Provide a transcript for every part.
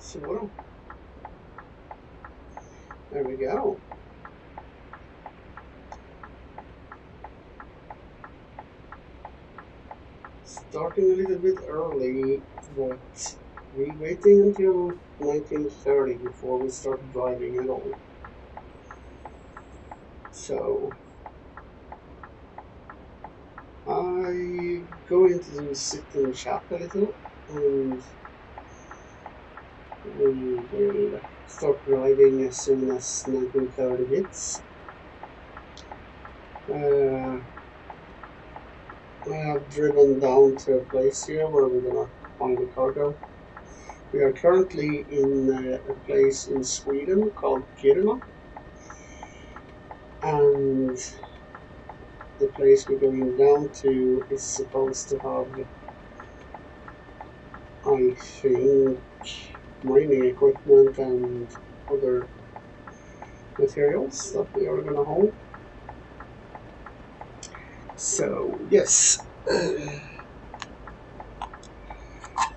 So, there we go. Starting a little bit early, but we're waiting until 1930 before we start driving at all. So, I'm going to sit and chat a little, and we will start driving as soon as 1930 hits. I have driven down to a place here where we're gonna find the cargo. We are currently in a place in Sweden called Kiruna, and the place we're going down to is supposed to have, I think, mining equipment and other materials that we are gonna haul. So yes,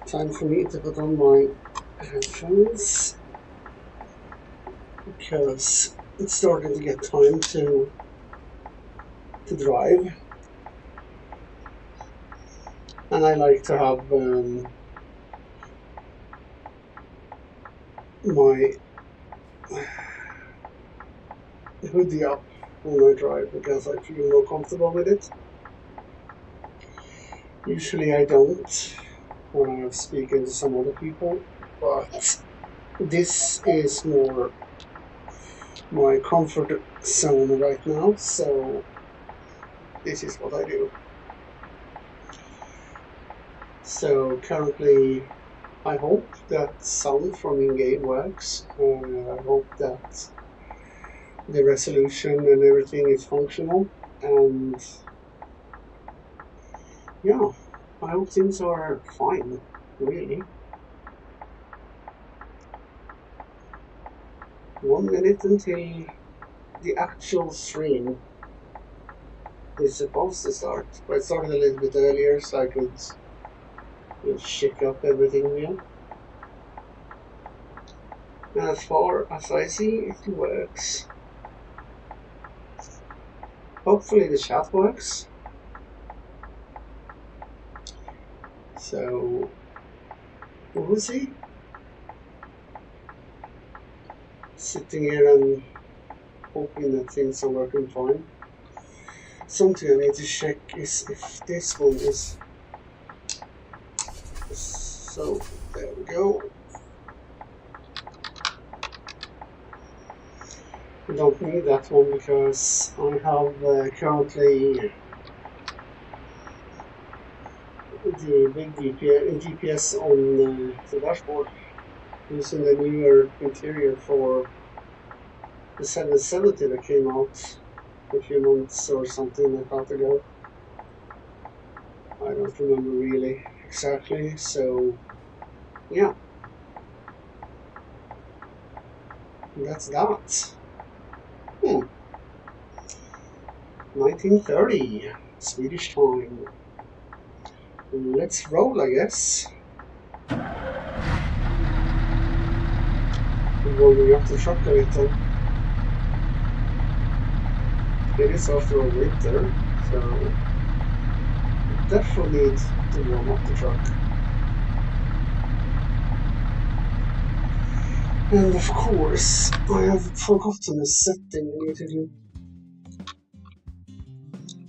time for me to put on my headphones because it's starting to get time to drive, and I like to have my hoodie up when I drive because I feel more comfortable with it. Usually I don't when I'm speaking to some other people, but this is more my comfort zone right now, so this is what I do. So currently I hope that sound from in-game works. I hope that the resolution and everything is functional, and yeah, I hope things are fine, really. 1 minute until the actual stream is supposed to start, but it started a little bit earlier so I could shake up everything here. And as far as I see, it works. Hopefully the chat works. So we'll see. Sitting here and hoping that things are working fine. Something I need to check is if this one is. So there we go. I don't need that one because I have currently the big GPS on the dashboard using the newer interior for the 770 that came out a few months or something like that ago. I don't remember really exactly, so yeah, that's that. 1930 Swedish time. Let's roll, I guess. We're warming up the truck a little. It is after all winter, so we definitely need to warm up the truck. And of course, I have forgotten a setting I need to do.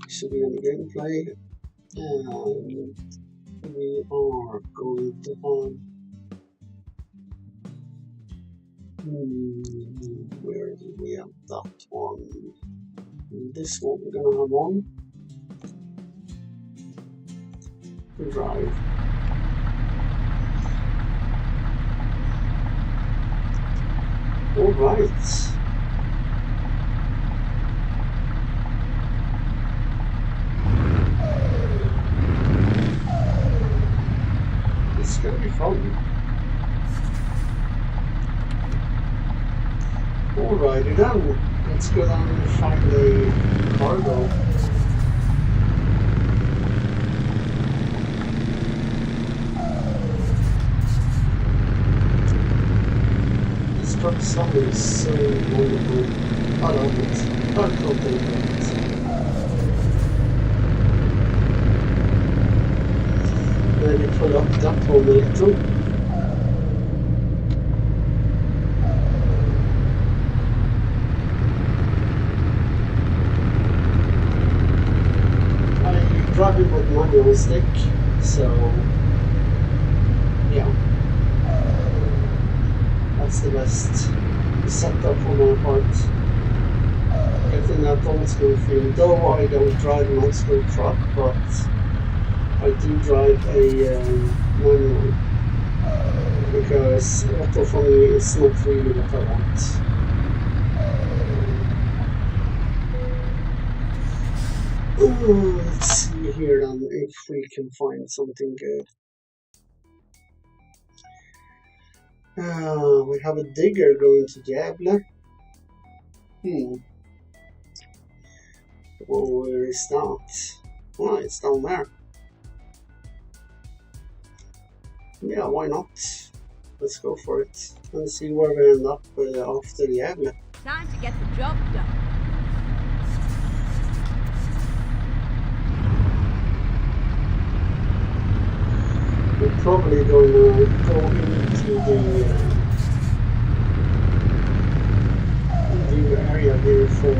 Should be in the gameplay, and we are going to have. Where do we have that one? This one we're gonna have on. Drive. All right. It's gonna be fun. Alrighty then. Let's go down and find the cargo. truck sound is so wonderful. I love it. I totally love it. Maybe pull up that one a little. I'm driving with manual stick, so yeah, that's the best setup for my part. Getting that old school feel, though I don't drive an old school truck, but I do drive a manual because auto for me is not really what I want. Let's see here then if we can find something good. We have a digger going to Gävle. Well, where is that? Oh, it's down there. Yeah, why not? Let's go for it and see where we end up after Gävle. Time to get the job done. We're probably going to go into the area here for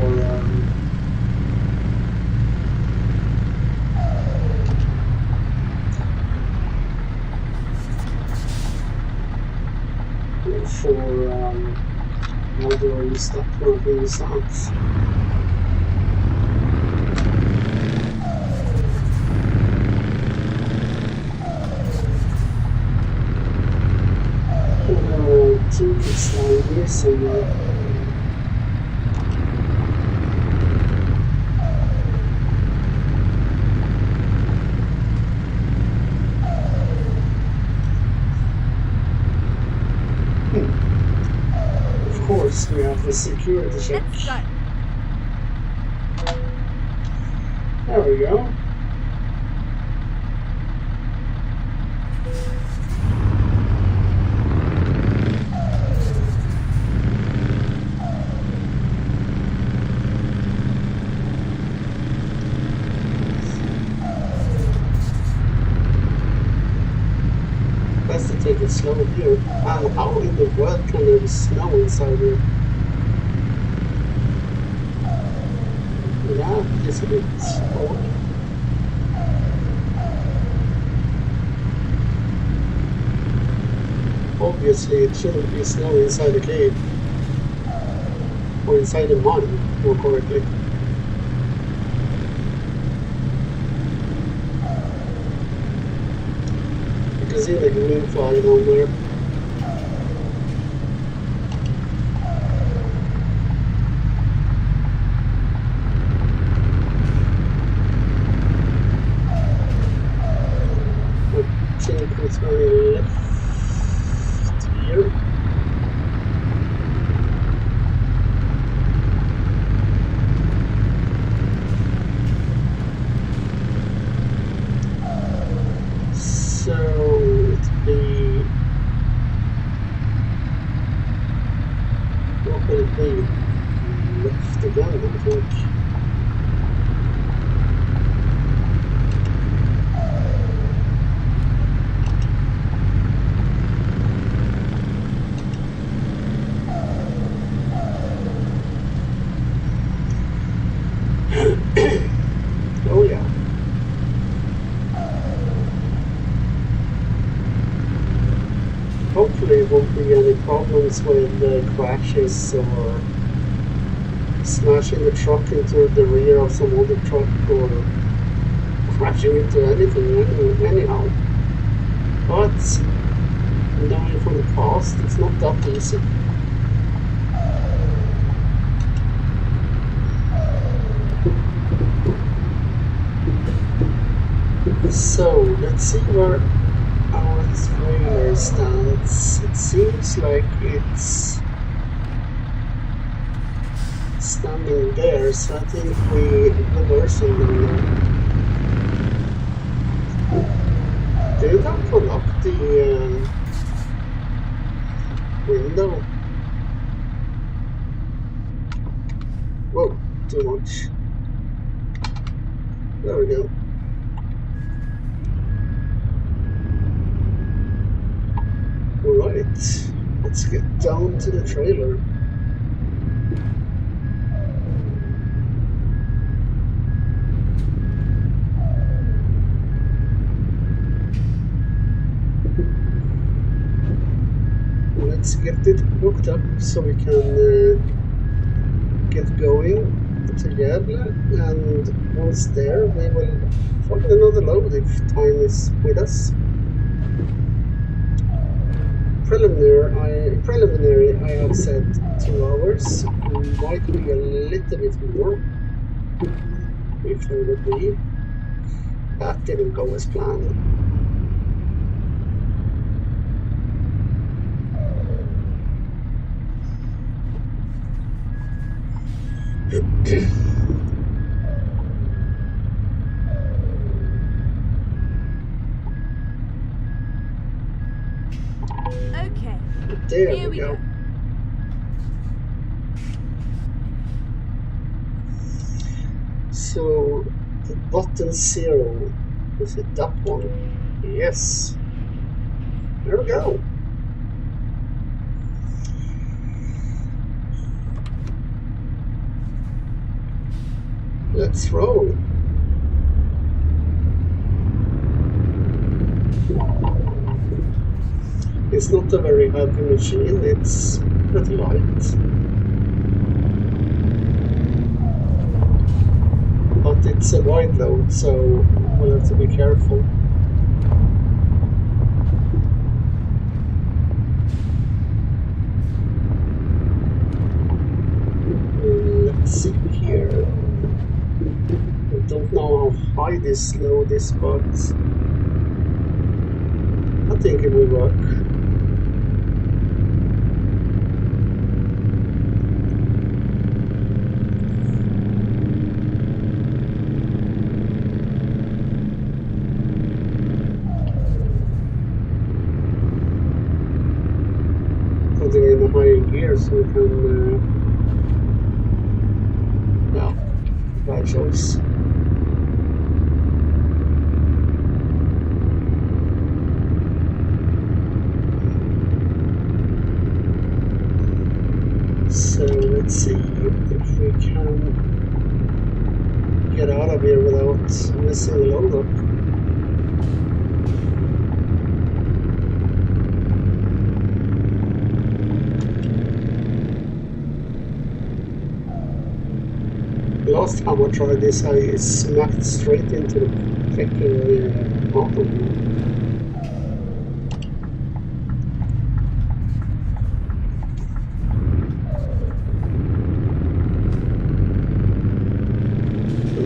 how do I use that? How do I use that? Two kids down here somewhere. Of course, we have the security check. Let's go. There we go. Best to take it slow here. And how in the world can there be snow inside here? That is a bit odd. Obviously, it shouldn't be snow inside the cave. Or inside the mine, more correctly. You can see the green flying on there. I think it's going left here. So it'd be, what would it be? Left again, I think. Oh yeah. Hopefully it won't be any problems with crashes or smashing the truck into the rear of some other truck or crashing into anything anyhow. But knowing from the past, it's not that easy. So let's see where our trailer stands. It seems like it's standing there, so I think we reverse it now. Did that pull up the window? too much. There we go. Alright, let's get down to the trailer. Let's get it hooked up so we can get going to Gävle, and once there we will find another load if time is with us. Preliminary I have said 2 hours, might be a little bit more if there would be. That didn't go as planned. Okay. There Here we we go. go. So the button 0, is it that one? Yes. There we go. Let's roll. It's not a very heavy machine, it's pretty light. But it's a wide load, so we'll have to be careful. Let's see here. I don't know how high this load is, but I think it will work. Putting in a higher gear so we can, yeah, bad choice. So let's see if we can get out of here without missing the load up. Last time I tried this, I smacked straight into the freaking mountain.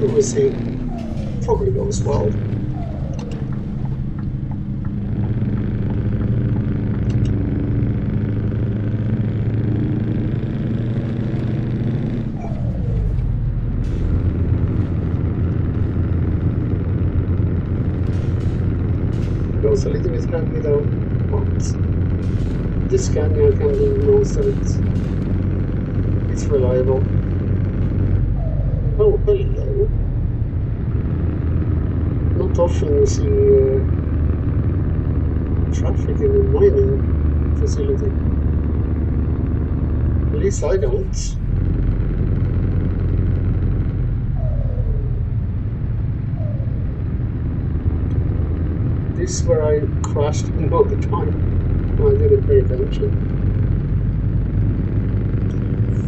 We'll see. Probably goes well. Goes a little bit heavy though, but this Scania can do most of it. It's reliable. Oh, hello. Not often you see traffic in a mining facility. At least I don't. This is where I crashed all the time. I didn't pay attention.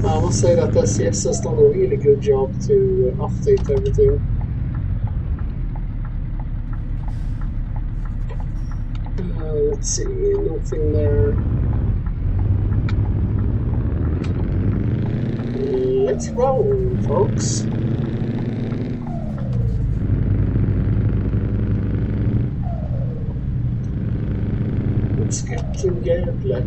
I must say that SCS has done a really good job to update everything. Let's see, nothing there. Let's roll, folks. Let's get to Gävle.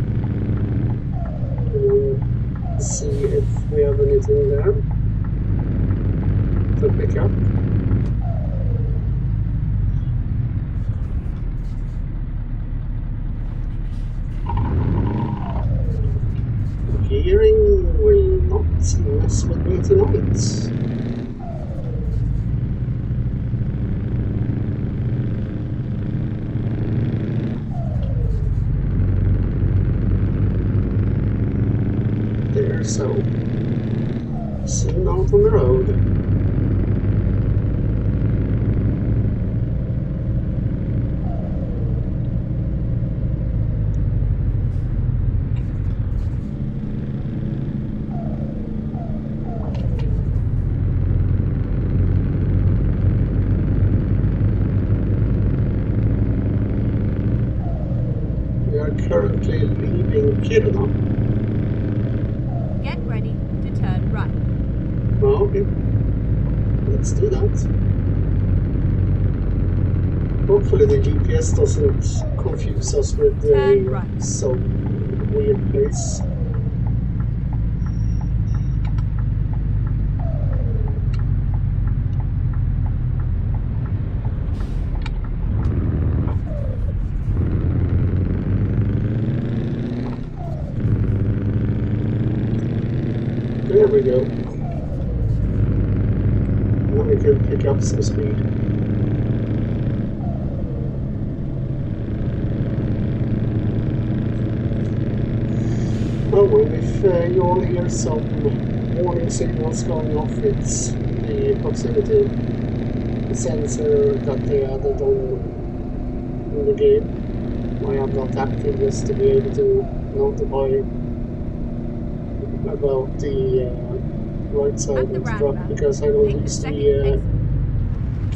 See if we have anything there to pick up. Gearing will not mess with me tonight. here, so soon out on the road. We are currently leaving Kiruna. Get ready to turn right. Oh, okay, let's do that. Hopefully the GPS doesn't confuse us with Turn right. some weird place. There we go. Now we can pick up some speed. Oh, and if you all hear some warning signals going off, it's the proximity sensor that they added on in the game. I have not active just to be able to notify about the right side At of the the truck, roundabout, because I don't take the use second the exit.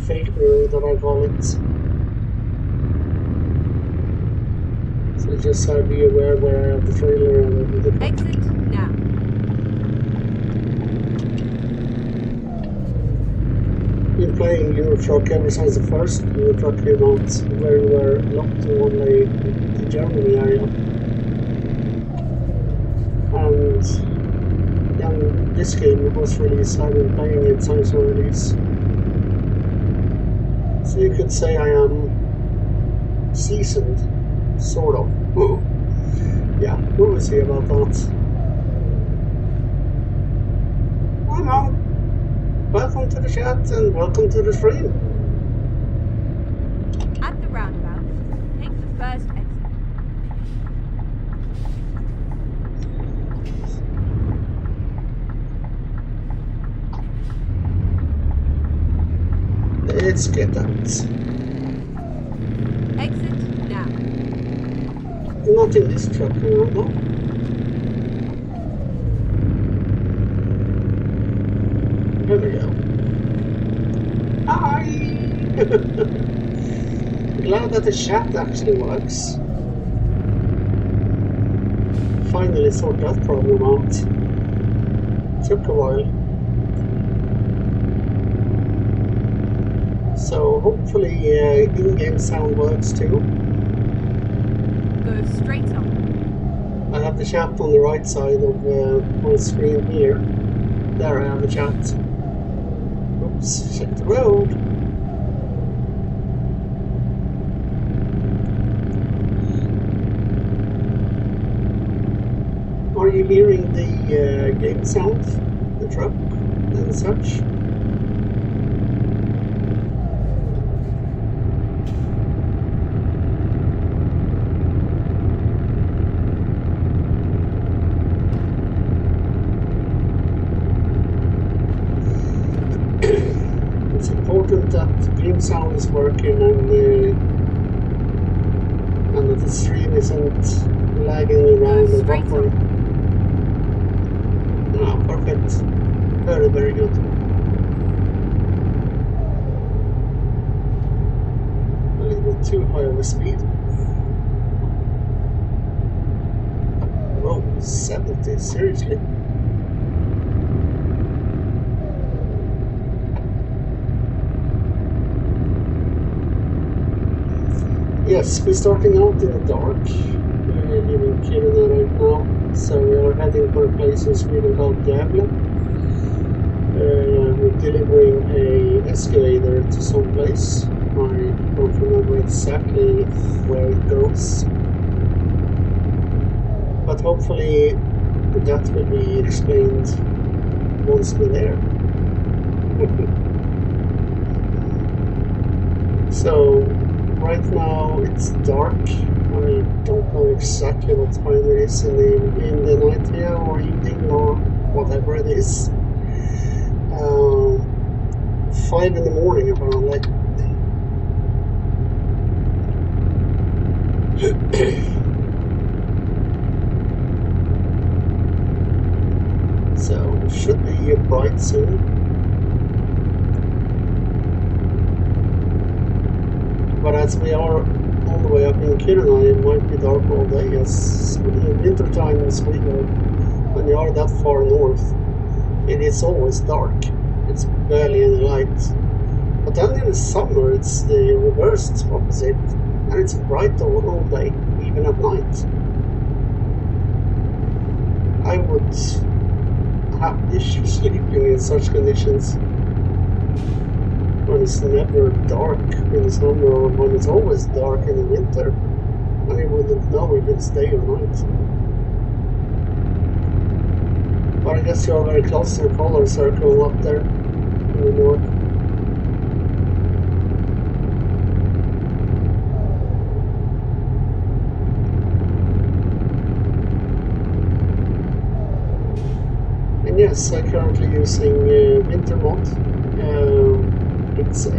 fake mirror that I call it. So just be aware where I have the trailer and the truck. Exit now. Been playing Euro Truck ever since the first Euro Truck came out, where we were locked to only the Germany area. And then this game was released, I've been playing it since the release. So you could say I am seasoned, sort of. Yeah, we will see about that. Oh no! Welcome to the chat and welcome to the stream. At the roundabout, take the first exit. Let's get out. Exit now. Not in this truck, no. There we go. Hi! Glad that the chat actually works. Finally sort that problem out. Took a while. So hopefully in-game sound works too. Go straight on. I have the chat on the right side of my screen here. There I have the chat. Oops, check the road. Are you hearing the game sound? The truck and such? It's important that the game sound is working and that the stream isn't lagging around Go or straight buffering. Ah, perfect. Very, very good. A little bit too high of a speed. Whoa, 70, seriously? Yes, we're starting out in the dark. We're leaving Kiruna right now, so we are heading for a place in Sweden called Gävle. We're delivering a excavator to some place. I don't remember exactly where it goes, but hopefully that will be explained once we're there. So right now it's dark. I don't know exactly what time it is in the night here or evening or whatever it is. 5 in the morning apparently. So it should be bright soon. But as we are all the way up in Kiruna, it might be dark all day. As in wintertime in Sweden, when you are that far north, it is always dark. It's barely any light. But then in the summer, it's the reversed opposite, and it's bright all day, even at night. I would have issues sleeping in such conditions. When it's never dark in the summer, or when it's always dark in the winter, and you wouldn't know if it's day or night. But I guess you're very close to the polar circle up there in the north. And yes, I'm currently using Winter Mod. It's a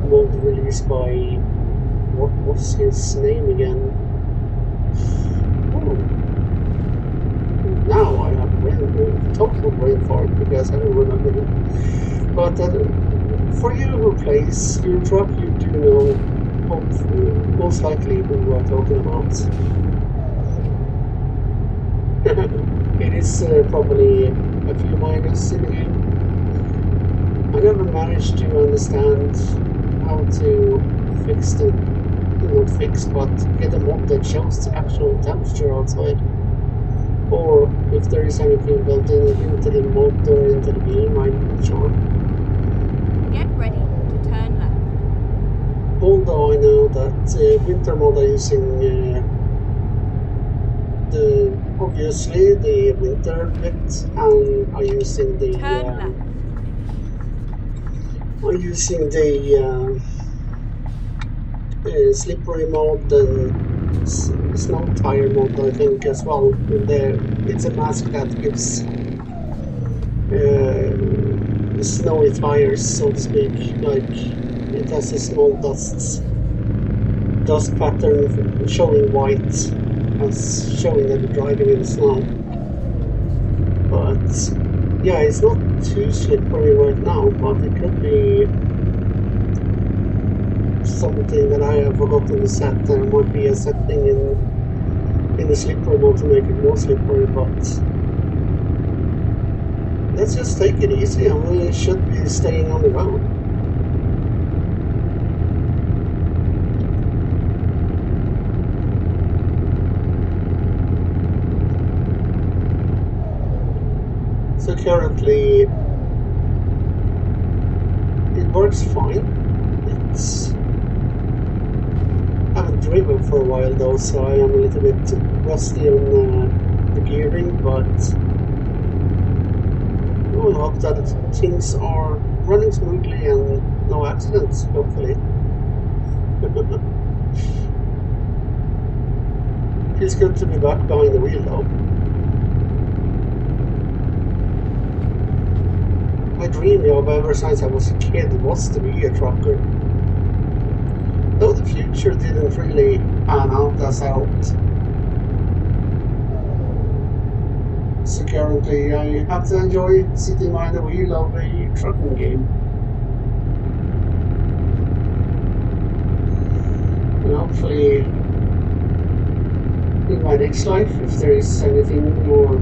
mod released by, what was his name again? Oh. Now I have total brain fart because I don't remember it. But for you who plays Euro Truck, you do know hopefully, most likely who we're talking about. It is probably a few minus in the game. I never managed to understand how to fix the, not fix, but get a mod that shows the actual temperature outside. Or if there is anything built into the mod or into the game, I'm not sure. Get ready to turn left. Although I know that Winter Mod are using obviously the winter bit, and are using the slippery mode and snow tire mode, I think, as well. And it's a mask that gives snowy tires, so to speak. Like it has a small dust pattern showing white, as showing that you're driving in the snow. But yeah, it's not too slippery right now, but it could be something that I have forgotten to set. There might be a setting in the slippery mode to make it more slippery, but let's just take it easy, and we should be staying on the road. So currently it works fine. I haven't driven for a while though, so I am a little bit rusty on the gearing, but we will hope that things are running smoothly and no accidents, hopefully. Feels good to be back behind the wheel though. My dream job ever since I was a kid was to be a trucker. Though the future didn't really pan out as I hoped. So currently I have to enjoy sitting behind the wheel of a trucking game. And hopefully in my next life, if there is anything, or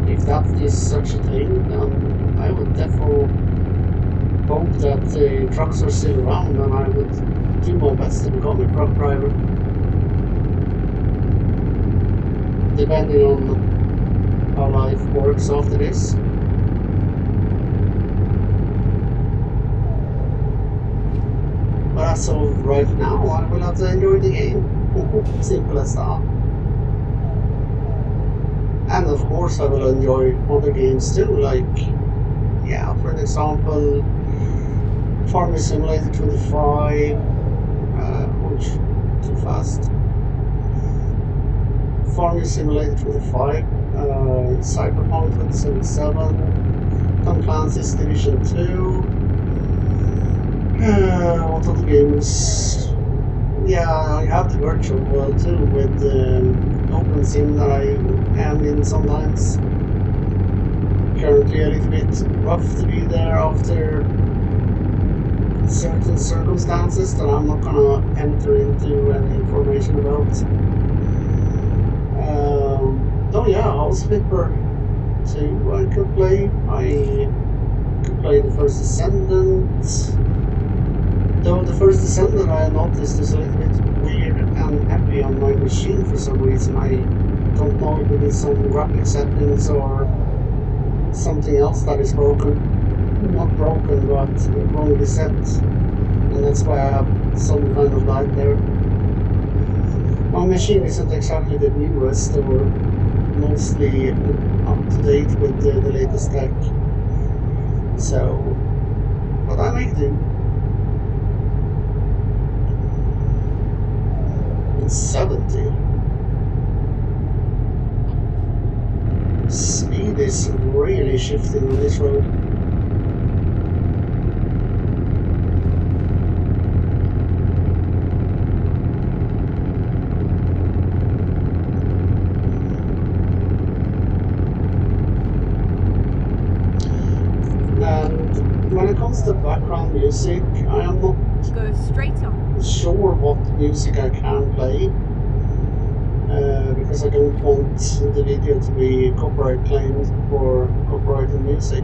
if that is such a thing, then I would definitely hope that trucks are still around, and I would do my best to become a truck driver. Depending on how life works after this. But as of right now, I will have to enjoy the game. Simple as that. And of course I will enjoy other games too, like, yeah, for example, Farming Simulator 25, which too fast. past. Farming Simulator 25, Cyberpunk 2077, Tom Clancy's Division 2. What other games? Yeah, I have the virtual world too with OpenSim that I am in sometimes. Currently a little bit rough to be there after certain circumstances that I'm not gonna enter into any information about. Oh yeah, House Flipper 2 I could play. I could play the First Descendant. Though the First Descendant I noticed is a little bit weird and heavy on my machine for some reason. I don't know if it is some graphic settings or something else that is broken. Not broken, but wrongly set. And that's why I have some kind of lag there. My machine isn't exactly the newest or mostly up to date with the latest tech. So, but I make do. It's 70. Speed is really shifting on this road. And when it comes to background music, I am not Go straight on. sure what music I can play. Because I don't want the video to be copyright claimed for copyrighted music.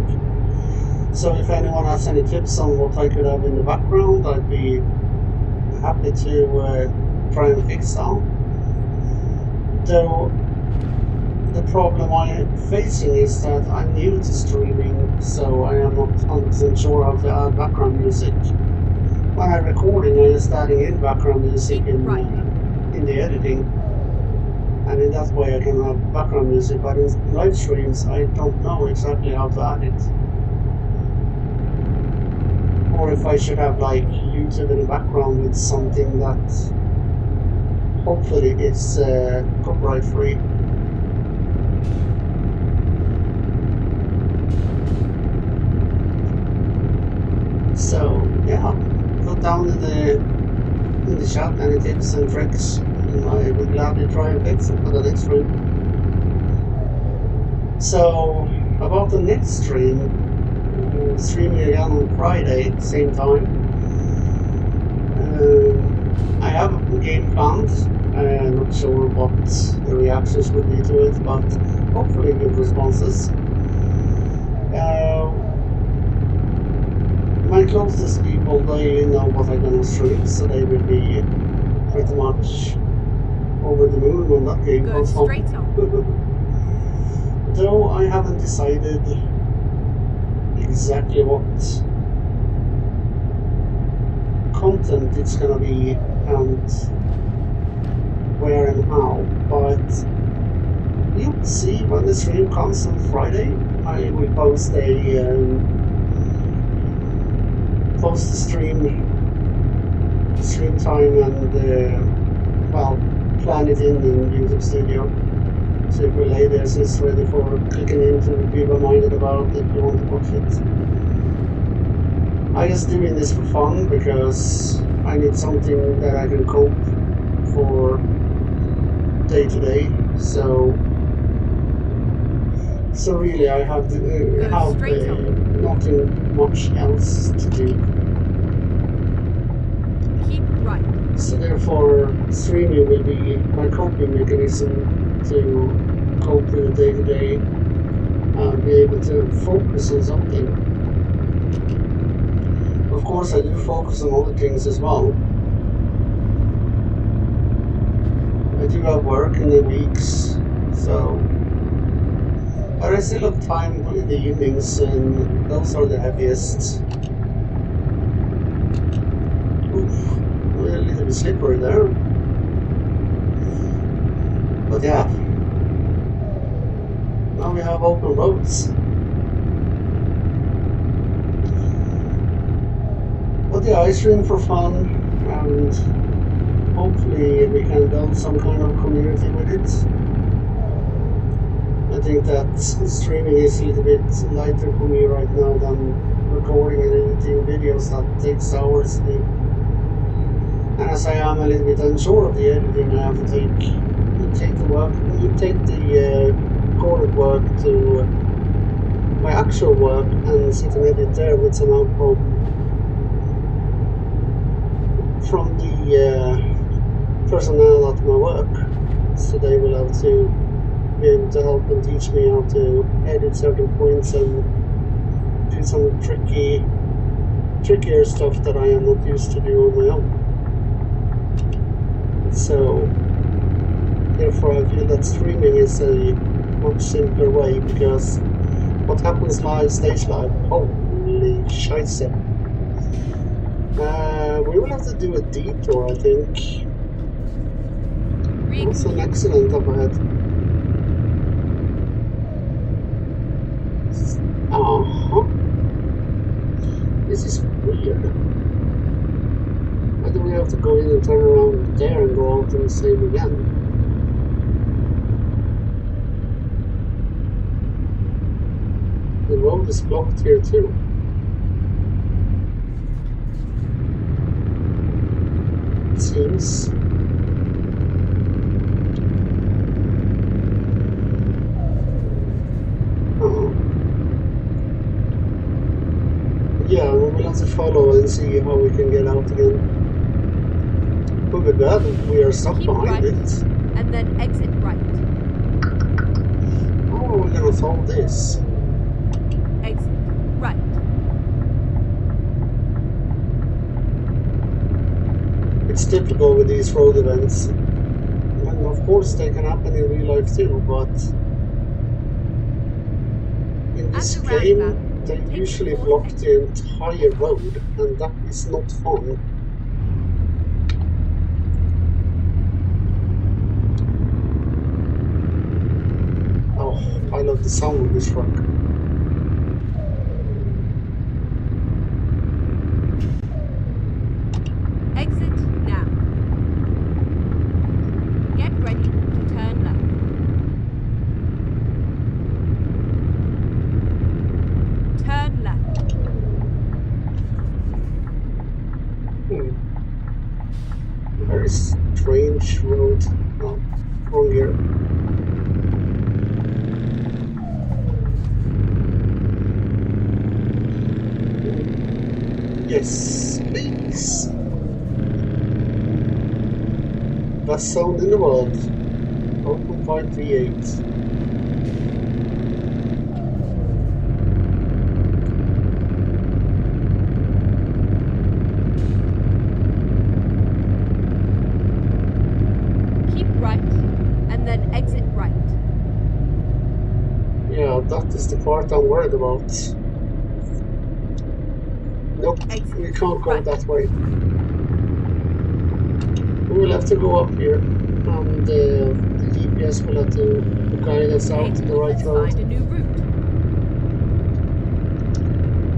So if anyone has any tips on what I could have in the background, I'd be happy to try and fix that. Though the problem I'm facing is that I'm new to streaming, so I am not 100% sure how to add background music. When I'm recording, I'm just adding in background music in the editing. And in that way I can have background music, but in live streams I don't know exactly how to add it. Or if I should have like YouTube in the background with something that hopefully is copyright free. So yeah, put down in the chat any tips and tricks. I would gladly try and fix it for the next stream. So, about the next stream, streaming again on Friday, same time. I have a game planned. I'm not sure what the reactions would be to it, but hopefully good responses. My closest people, they know what I'm gonna stream, so they will be pretty much over the moon when that game comes home. Though I haven't decided exactly what content it's gonna be and where and how, but you'll see when the stream comes on Friday. I will post the stream time and well, plan it in YouTube Studio. So it will lay there so it's ready for clicking in to be reminded about if you want to watch it. I'm just doing this for fun because I need something that I can cope for day to day. So really I have nothing much else to do. Keep right. So therefore, streaming will be my coping mechanism to cope with the day-to-day and be able to focus on something. Of course, I do focus on other things as well. I do have work in the weeks, so... But I still have time in the evenings, and those are the heaviest. Oof. A little bit slippery there. But yeah. Now we have open roads. But yeah, I stream for fun, and hopefully we can build some kind of community with it. I think that streaming is a little bit lighter for me right now than recording and editing videos that takes hours a day. And as I am a little bit unsure of the editing, I have to take the recorded work to my actual work and sit and edit there with some help from the personnel at my work. So they will have to be able to help and teach me how to edit certain points and do some trickier stuff that I am not used to do on my own. So therefore I feel that streaming is a much simpler way, because what happens live stays live. Holy scheisse. We will have to do a detour, I think. That's an accident up ahead. This is weird. Why do we have to go in and turn around there and go out and the same again? The road is blocked here too. It seems. Yeah, we will have to follow and see how we can get out again. Oh my god, we are stuck behind right, it. And then exit right. How are we gonna solve this? Exit right. It's typical with these road events. And of course they can happen in real life too, but in this game they usually block the entire road, and that is not fun. Oh, I love the sound of this truck. Exit now. Get ready to turn left. Turn left. Very strange road. Oh, wrong here. Yes, please. Best sound in the world. 0.538. That is the part I'm worried about. Nope, we can't go that way. We will have to go up here, and the GPS will have to guide us out to the right road. Find a new route.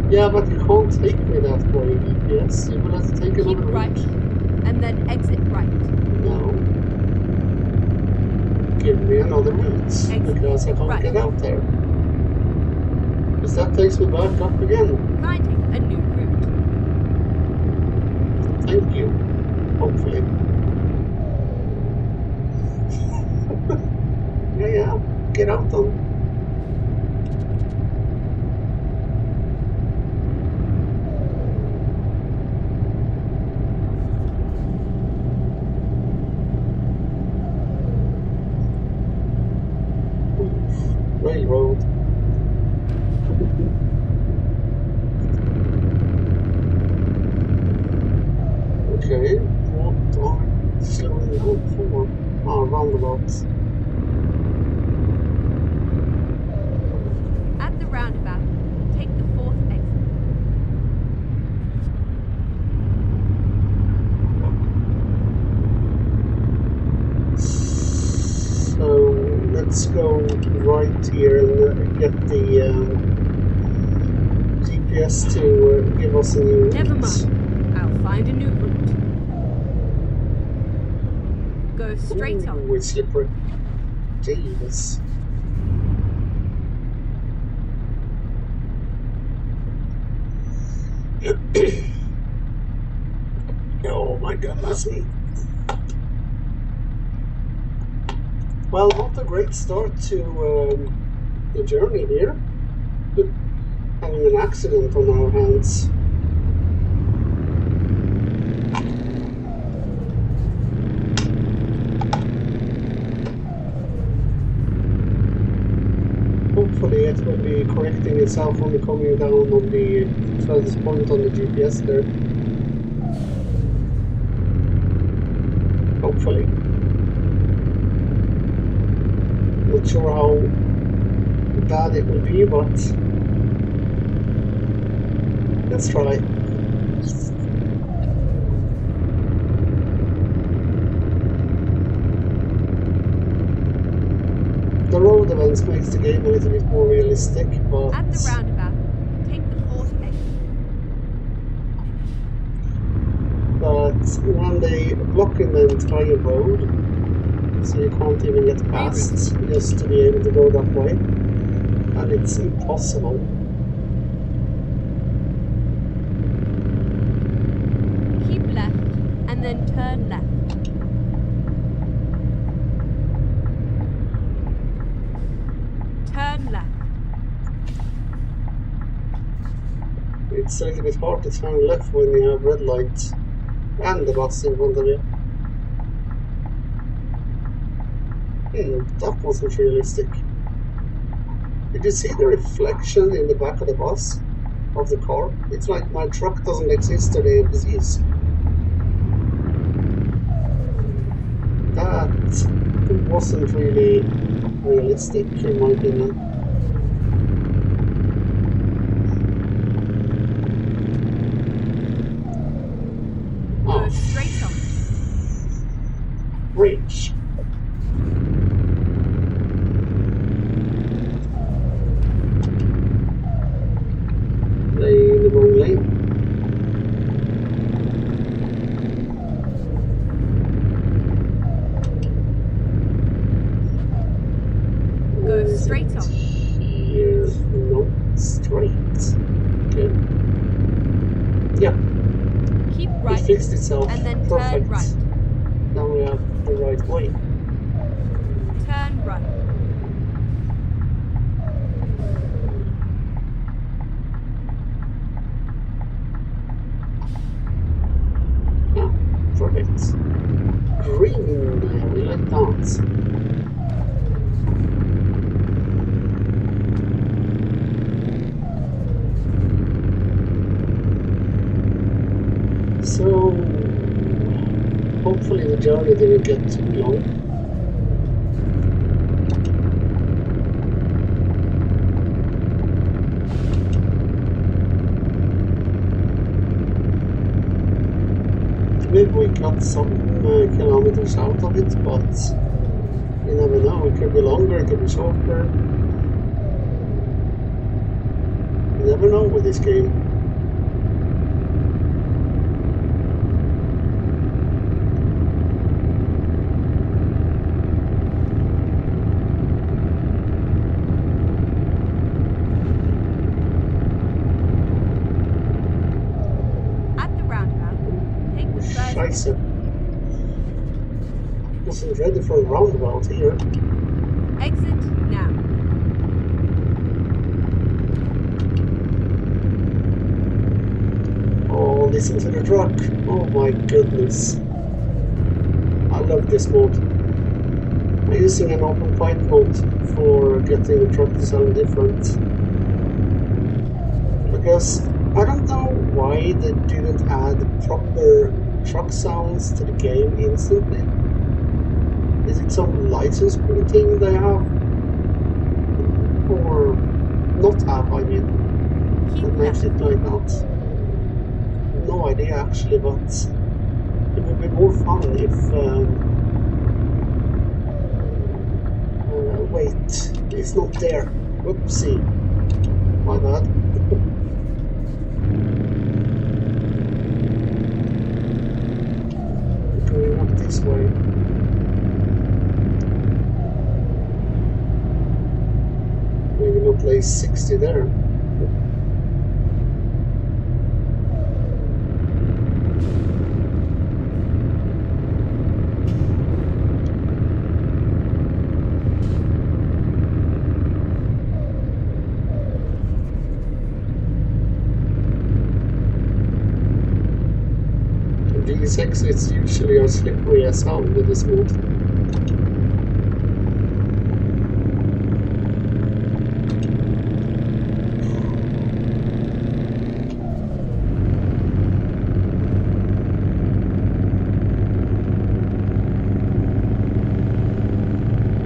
Yeah, but you can't take me that way, GPS. You will have to take another route. Right, and then exit right. No. Give me another route, because I can't get out there. Because that takes me back up again. Finding a new route. Thank you. Hopefully. Yeah, get out then. Railroad. Okay, what are slowing down for? Ah, roundabout. At the roundabout, take the 4th exit. So let's go right here and get the GPS to give us a new route. Never mind. I'll find a new route. Go straight on. Ooh, it's slippery. Jesus. Oh my goodness me. Well, not a great start to the journey here. Having an accident on our hands. Hopefully it will be correcting itself when coming down on the furthest point on the GPS there. Hopefully. Not sure how bad it will be, but let's try. The road events makes the game a little bit more realistic, but At the roundabout, take the fourth exit. But when they block in the entire road, so you can't even get past just to be able to go that way, and it's impossible. Keep left and then turn left. Turn left. It's a little bit hard to turn left when you have red light and the bus in front of you. That wasn't realistic. Did you see the reflection in the back of the bus? Of the car? It's like my truck doesn't exist today in disease. That wasn't really realistic in my opinion. Go straight on. Bridge. They in the wrong lane. Go straight on. Here, no, straight. Okay. Yeah, Keep it right fixed itself. and then Perfect. turn right. Now we have the right way. Turn right. Yeah, perfect. Green, we like that. So, hopefully the journey didn't get too long. Maybe we cut some kilometers out of it, but you never know. It could be longer, it could be shorter. You never know with this game. Scheiße. Wasn't ready for a roundabout here. Exit now. Oh, listen to the truck. Oh my goodness. I love this mode. I'm using an open pipe mode for getting the truck to sound different. Because I don't know why they didn't add proper truck sounds to the game instantly. Is it some license thing they have? Or not have, I mean. That makes it like that. No idea actually, but it would be more fun if... wait, it's not there. Whoopsie. My bad. Going up this way. place 60 there. These exits usually are slippery as hell with this mode.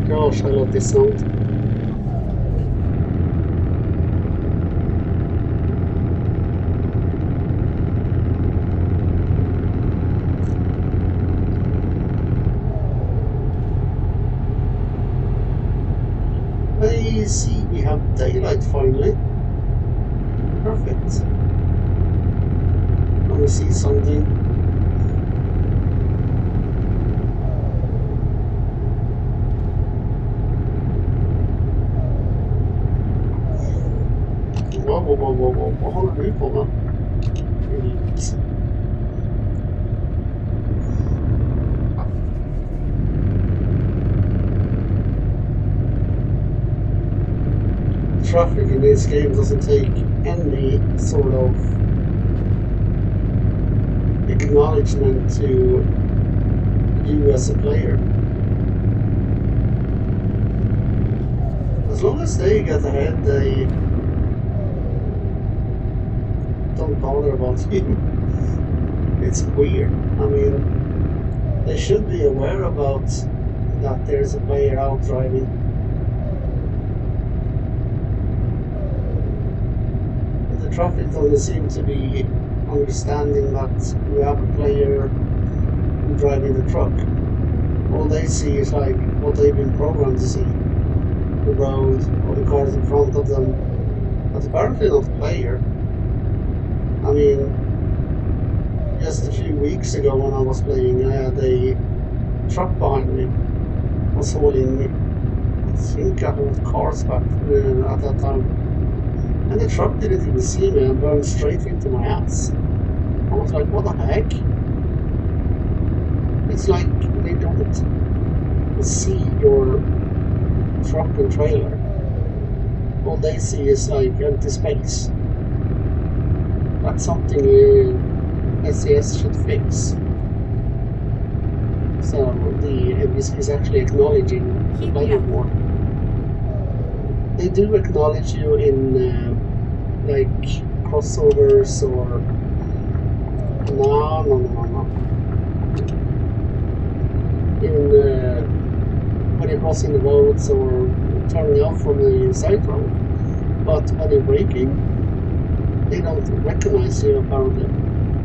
Gosh, I love this sound. I see we have daylight finally. Perfect. Let me see something. Whoa, vad håller du på med? Idiot. Traffic in this game doesn't take any sort of acknowledgement to you as a player. As long as they get ahead, they don't bother about you. It's weird. I mean, they should be aware about that there's a player out driving. But the traffic doesn't seem to be understanding that you have a player driving the truck. All they see is like what they've been programmed to see. The road or the cars in front of them. But apparently not the player. I mean, just a few weeks ago when I was playing, I had a truck behind me, was hauling me. I think I hauled cars back at that time. And the truck didn't even see me and burned straight into my ass. I was like, what the heck? It's like they don't see your truck and trailer. All they see is like empty space. That's something SES should fix. So the NPC is actually acknowledging the player more. They do acknowledge you in like crossovers or no. In when you're crossing the roads or turning off from the side road, but when you're braking, they don't recognize you apparently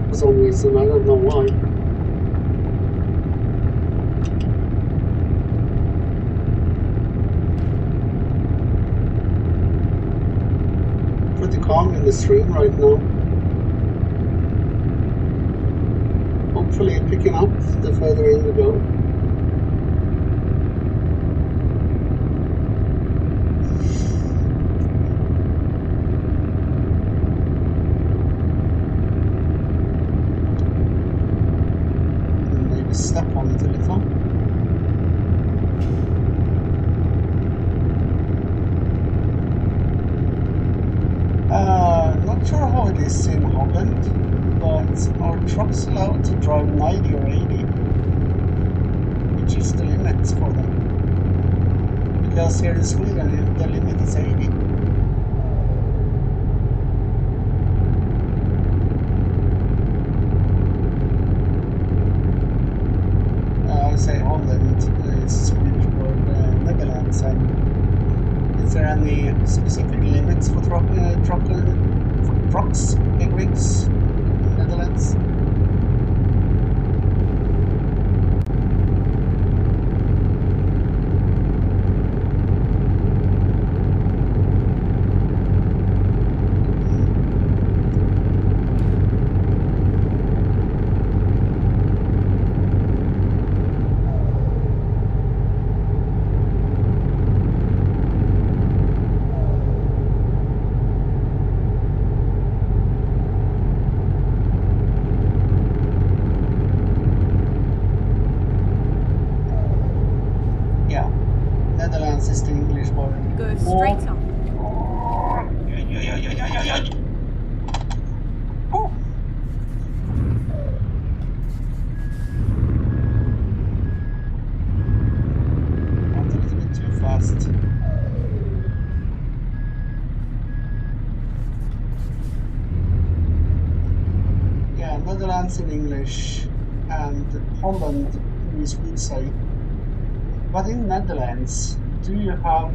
for some reason. I don't know why. Pretty calm in the stream right now. Hopefully picking up the further in we go. Step on it a little. Not sure how it is in Holland, but are trucks allowed to drive 90 or 80? Which is the limit for them? Because here in Sweden the limit is 80. Say Holland is Swedish word Netherlands, and is there any specific limits for trucks, big rigs in Netherlands? Netherlands is the English word. Go straight on. Oh. Went a little bit too fast. Yeah, Netherlands in English and Holland we would say. But in Netherlands, do you have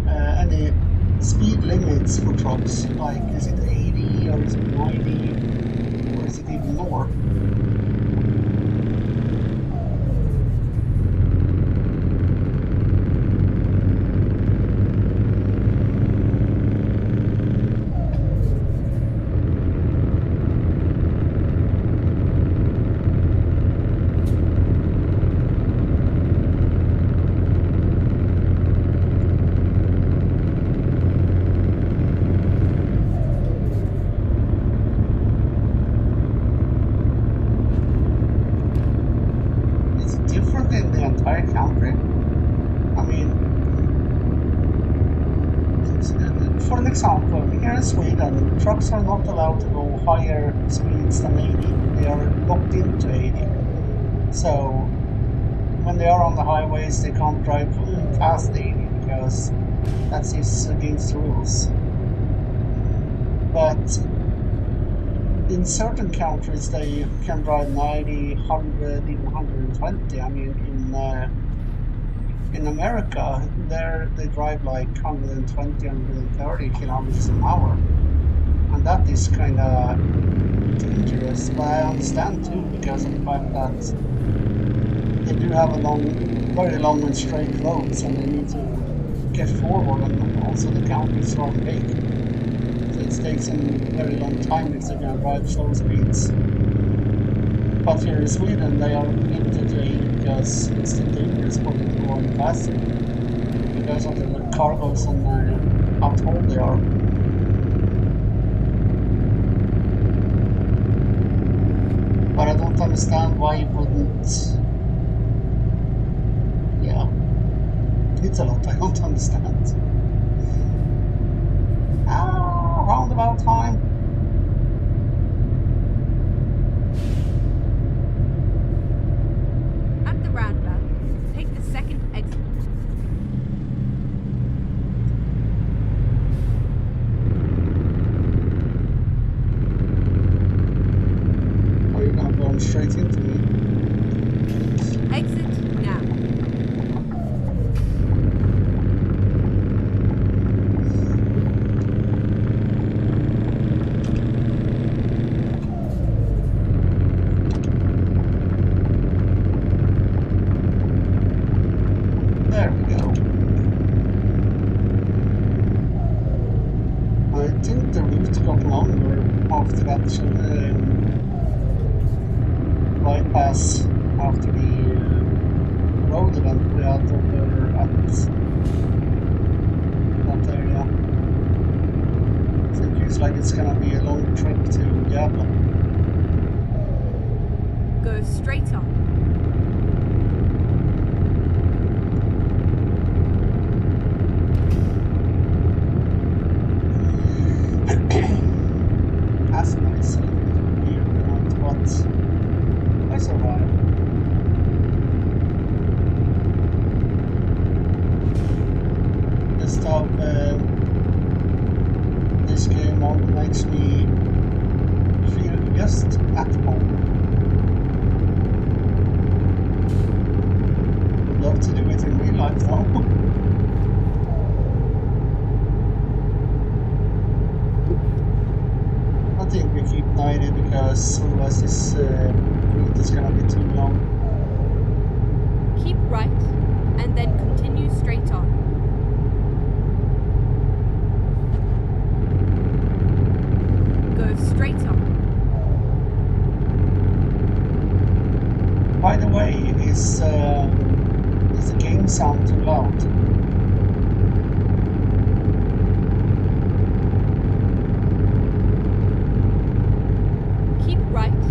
any speed limits for trucks? Like, is it 80 or is it 90 or is it even more? Different in the entire country. I mean, for an example, here in Sweden, trucks are not allowed to go higher speeds than 80. They are locked into 80. So when they are on the highways, they can't drive past 80 because that is against the rules. But in certain countries, they can drive 90, 100, even 120. I mean, in America, there they drive like 120, 130 kilometers an hour, and that is kind of dangerous. But I understand too because of the fact that they do have very long and straight roads, and they need to get forward, and also the country is rather big. It takes a very long time if they're going to drive slow speeds. But here in Sweden, they are limited to 80 because it's too dangerous for them to go any faster because of the cargos and how tall they are. But I don't understand why you wouldn't. Yeah, it's a lot I don't understand. Roundabout time. At the roundabout, take the second exit. Are you gonna go straight into me? Exit now. There we go. I think the route got longer after that bypass after the road event we had over at that area. So it feels like it's gonna be a long trip to Gävle. Go straight on. That's nice. A little bit weird, but I survived. The stuff this game on makes me feel just at home. Would love to do it in real life though. I think we keep 90 because otherwise this route is gonna be too long. Keep right, and then continue straight on. Go straight on. By the way, is the game sound too loud? Keep right,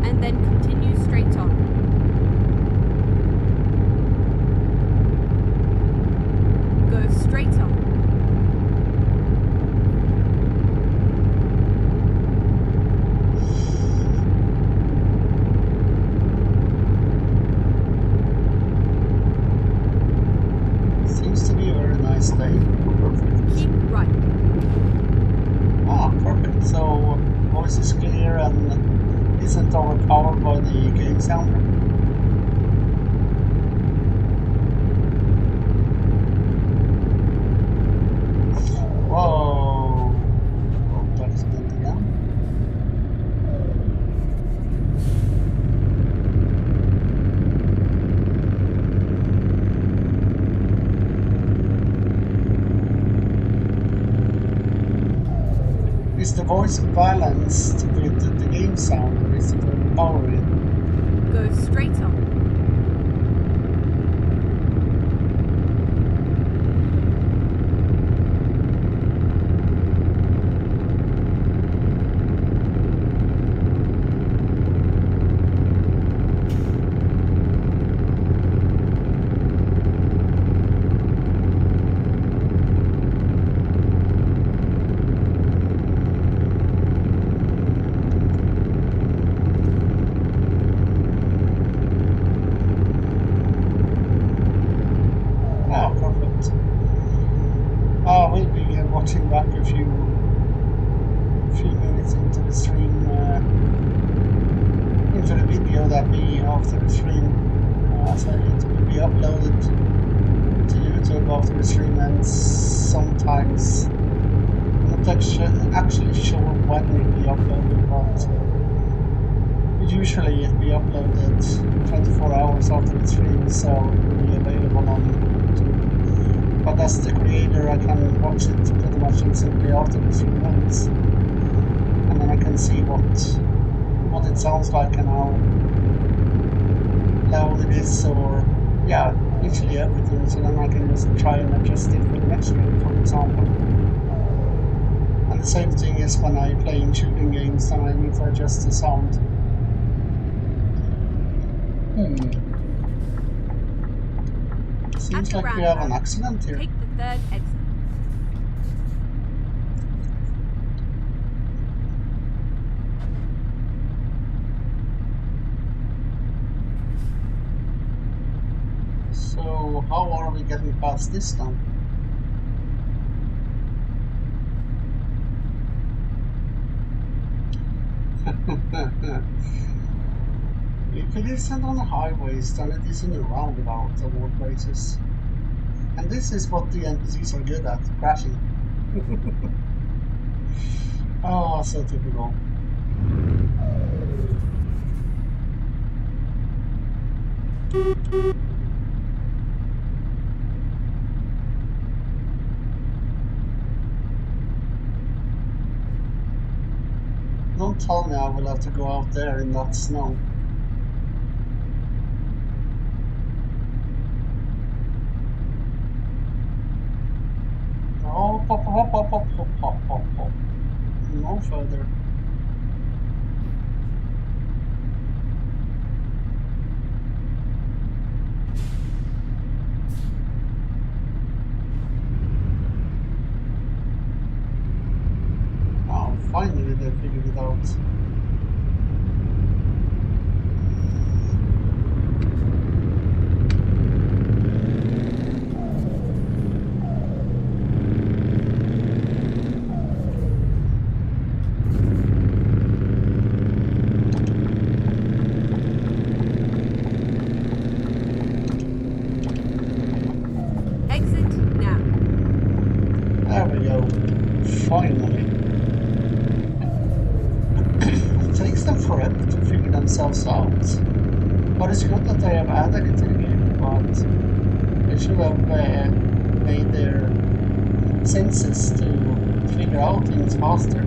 and then continue straight on. this day. Perfect. Keep right. Ah, perfect. So, voice is clear and isn't overpowered by the game sounder. Whoa! Road accident again. Is the voice balanced with the game sound, or is it overpowering? Go straight on. Ah, perfect. We'll be watching back a few minutes into the stream, into the video that we after the stream. So it will be uploaded to YouTube after the stream, and sometimes I'm not actually sure when it will be uploaded, but usually it will be uploaded 24 hours after the stream, so it will be available on YouTube. But as the creator, I can watch it pretty much instantly after the stream ends, and then I can see what it sounds like and how loud it is, or yeah, literally everything. So then I can just try and adjust it for the next game, for example. And the same thing is when I play in shooting games, then I need to adjust the sound. Seems like we have an accident here. Take the third exit. So how are we getting past this then? If it isn't on the highways, then it is in the roundabout of all places. And this is what the NPCs are good at, crashing. Oh, so typical. Don't tell me I will have to go out there in that snow. Oh, pop, pop, pop, pop, pop, pop, pop, pop. No further. Oh, finally they figured it out. Exit now. There we go. Finally. It takes them forever to figure themselves out. But it's good that they have added it to the game, but they should have made their senses to figure out things faster.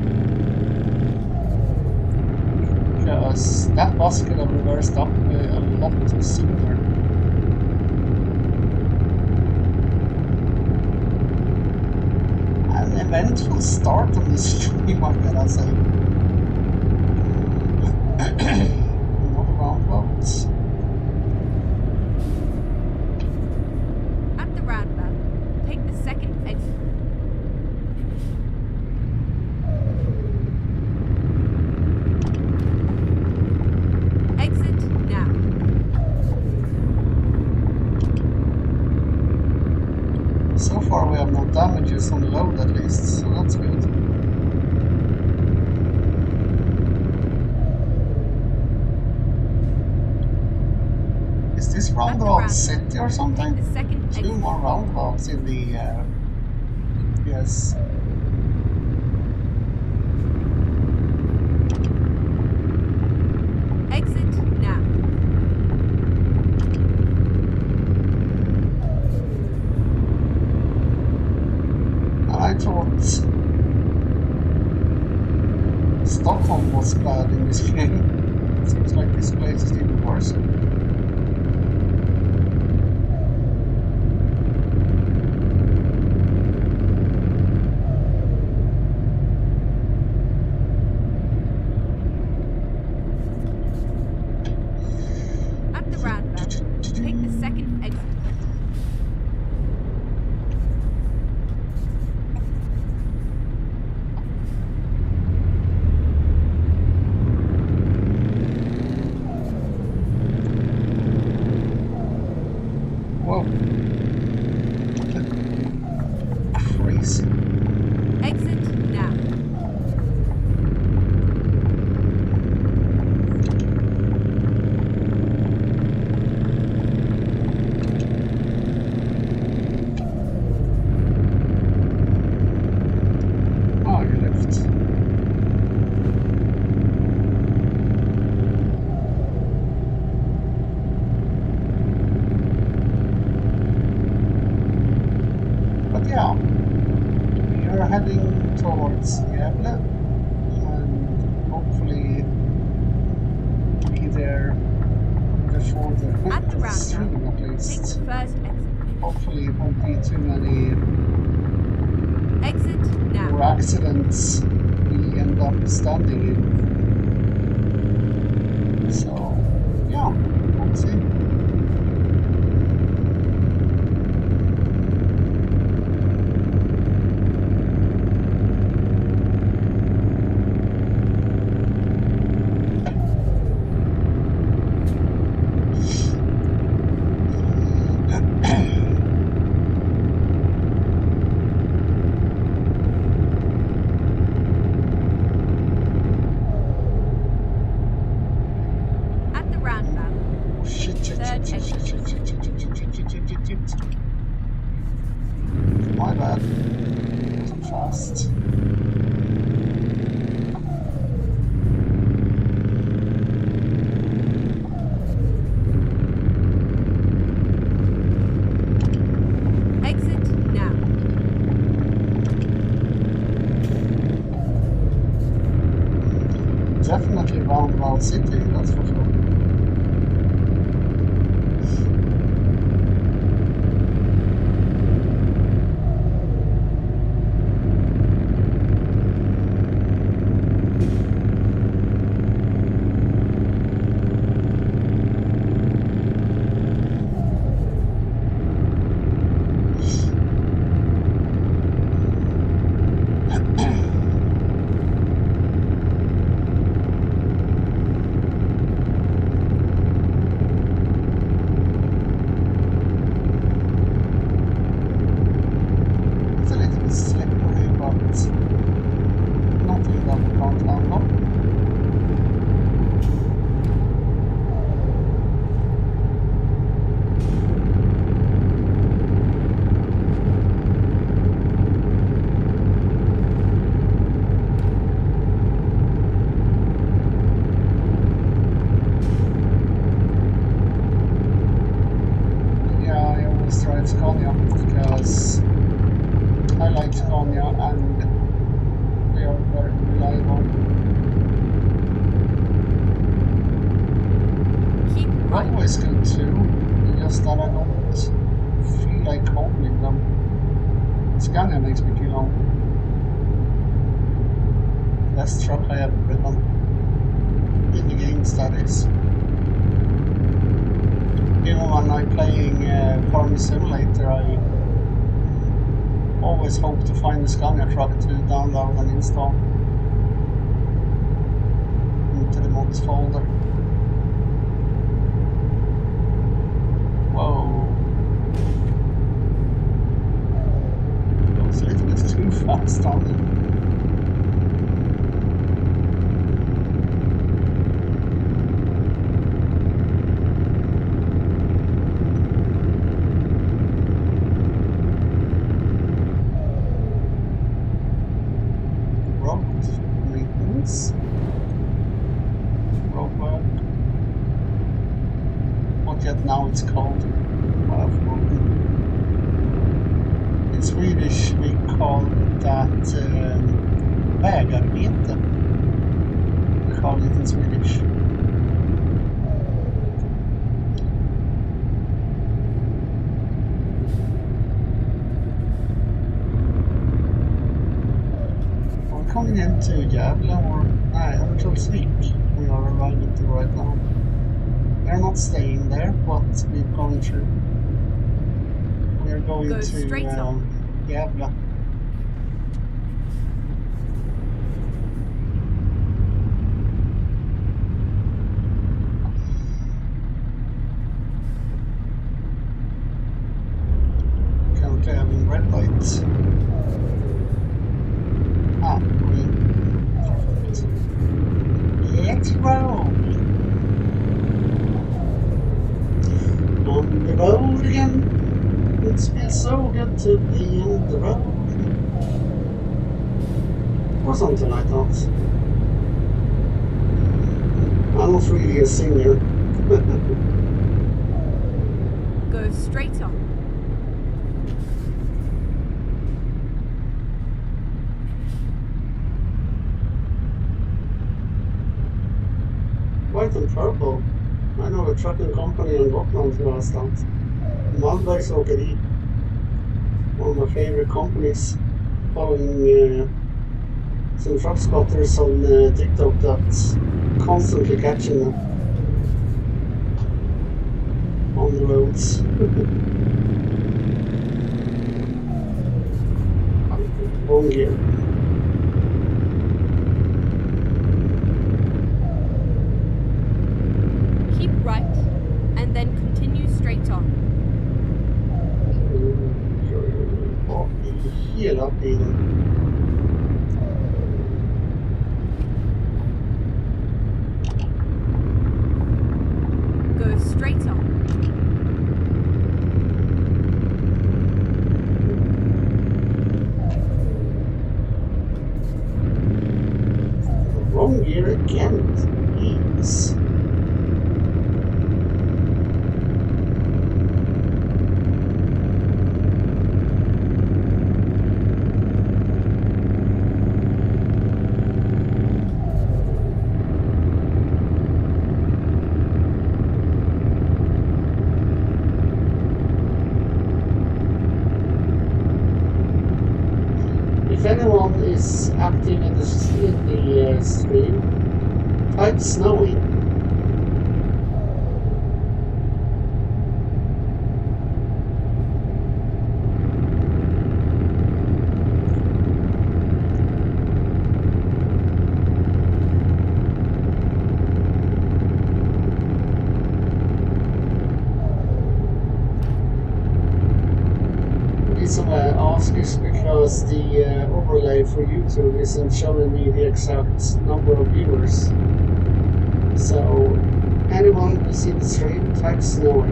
Because that bus could have reversed up a lot sooner. An eventful start on this stream, I gotta say. Not roundabouts. At the roundabout, take the second exit. Exit now. So far we have no damages on the load at least, so that's good. Is this roundabout city or something? Take the second Two exit. more roundabouts in the yes. Exit now. And I thought Stockholm was bad in this game. Seems like this place is even worse. At the roundabout, take the second exit. Whoa. Crazy. Exit now. Oh, you left. But yeah, we are heading towards Gävle and hopefully be there before At the the stream roundabout, at take least. the first exit. Hopefully it won't be too many Exit now. more accidents we end up standing in. So yeah, we'll see. At the roundabout, Shit. My bad. Too fast. exit now. Definitely roundabout city, that's for sure. It's a little bit slippery, but nothing that we can't handle. Yeah, I always drive Scania because I like Scania and they are very reliable. Keep right. Volvo is good too, just that I don't feel like owning them. Scania makes me feel home. Best truck I ever driven. In the games, that is. Even when I'm playing Farming Simulator, I always hope to find the Scania truck to download and install into the mods folder. Whoa. not yet, now it's cold. But I've forgotten. In Swedish we call that vägarbete. We call it in Swedish. Coming into Gävle or Örnsköldsvik we are arriving to right now. We're not staying there, but we're going through. We're going Go to straight on. Gävle. Currently having red lights. Green. Perfect. Let's roll! On the road again. It feels so good to be on the road. Or something like that. I'm not really a singer. Go straight on. White and purple. I know a trucking company in Gotland who has that. Malmbergs Åkeri. One of my favorite companies. Following some truck spotters on TikTok that's constantly catching them on the roads. Wrong gear. Keep right, and then continue straight on. Bak i hela tiden. Go straight on. Wrong gear again. Please. If anyone is active in the stream, type snowy. The reason I ask is because the overlay for YouTube isn't showing me the exact number of viewers. So anyone who sees the stream, type snowy.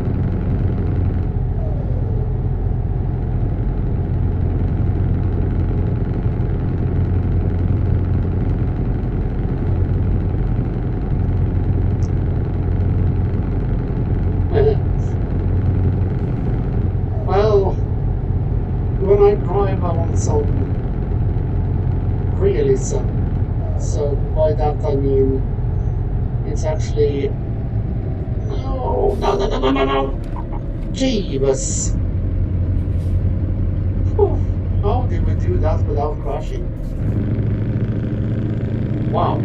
Well, when I drive, I want some realism. So by that I mean it's actually no. Jeebus. Whew. How did we do that without crashing? Wow.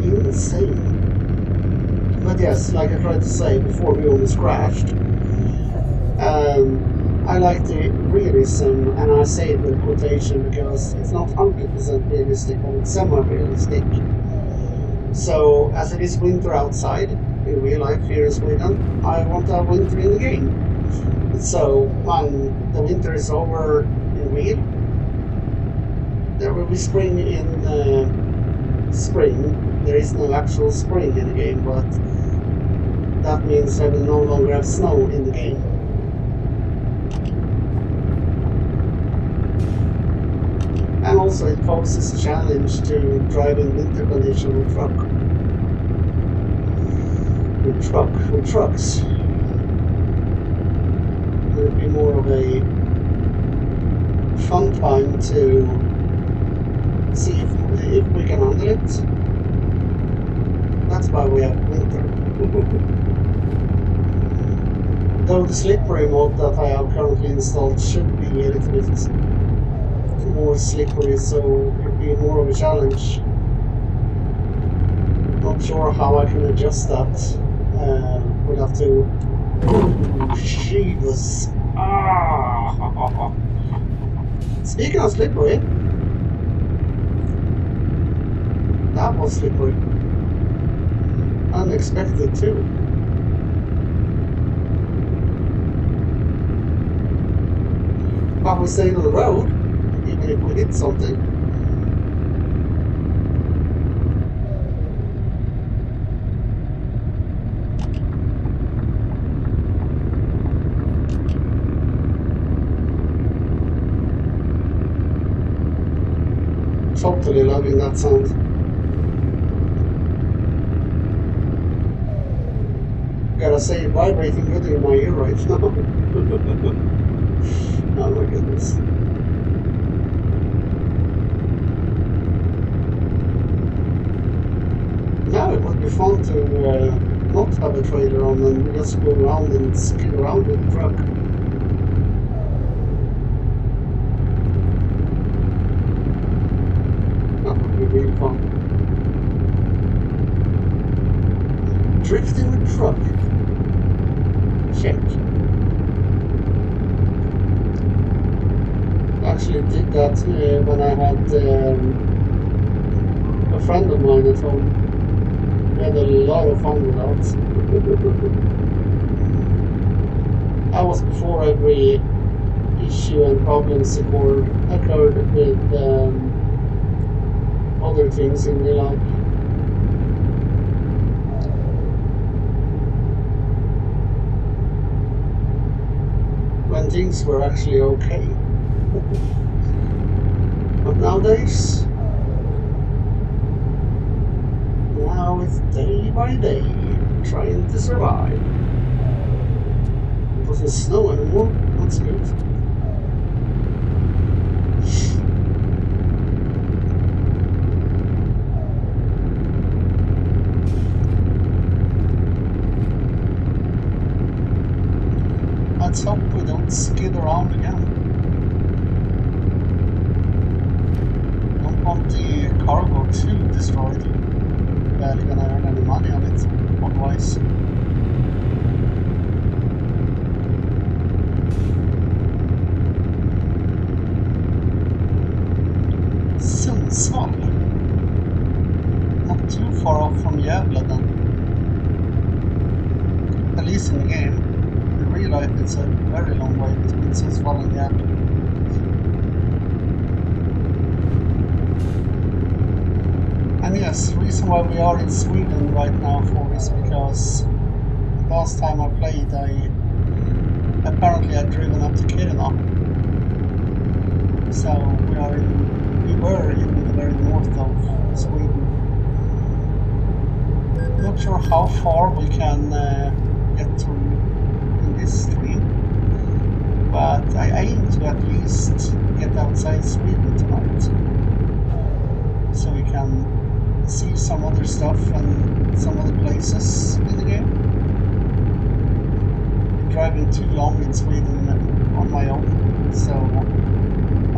Insane. But yes, like I tried to say before we almost crashed, I like the realism, and I say it with quotation because it's not 100% realistic, but it's semi-realistic. So, as it is winter outside, in real life here in Sweden, I want to have winter in the game. So, when the winter is over in real, there will be spring in spring. There is no actual spring in the game, but that means I will no longer have snow in the game. And also it poses a challenge to driving winter condition with truck. with trucks. It'll be more of a fun time to see if we can handle it. That's why we have winter. Though the slippery mod that I have currently installed should be a little bit more slippery, so it'll be more of a challenge. Not sure how I can adjust that. We'll have to. Oh, Jesus! Ah! Speaking of slippery, that was slippery. Unexpected too. But we stayed on the road, even if we hit something. Totally loving that sound. Gotta say, vibrating good in my ear right now. Oh my goodness. Now it would be fun to not have a trailer on and just go around and skid around with the truck. That would be really fun. Drifting with truck. Check. Actually did that when I had a friend of mine at home. We had a lot of fun with that. That was before every issue and problems occurred with other things in the life. When things were actually okay. But nowadays, now it's day by day, trying to survive. It doesn't snow anymore, that's good. Let's hope we don't skid around again. Don't want the cargo too destroyed. Barely gonna earn any money on it, otherwise. Sundsvall. Not too far off from Gävle then. At least in the game. In real life it's a very long way between Sundsvall and Gävle. And yes, the reason why we are in Sweden right now for is because last time I played I apparently had driven up to Kiruna. So we were in the very north of Sweden. Not sure how far we can get to in this stream, but I aim to at least get outside Sweden tonight, so we can see some other stuff and some other places in the game. Driving too long in Sweden on my own, so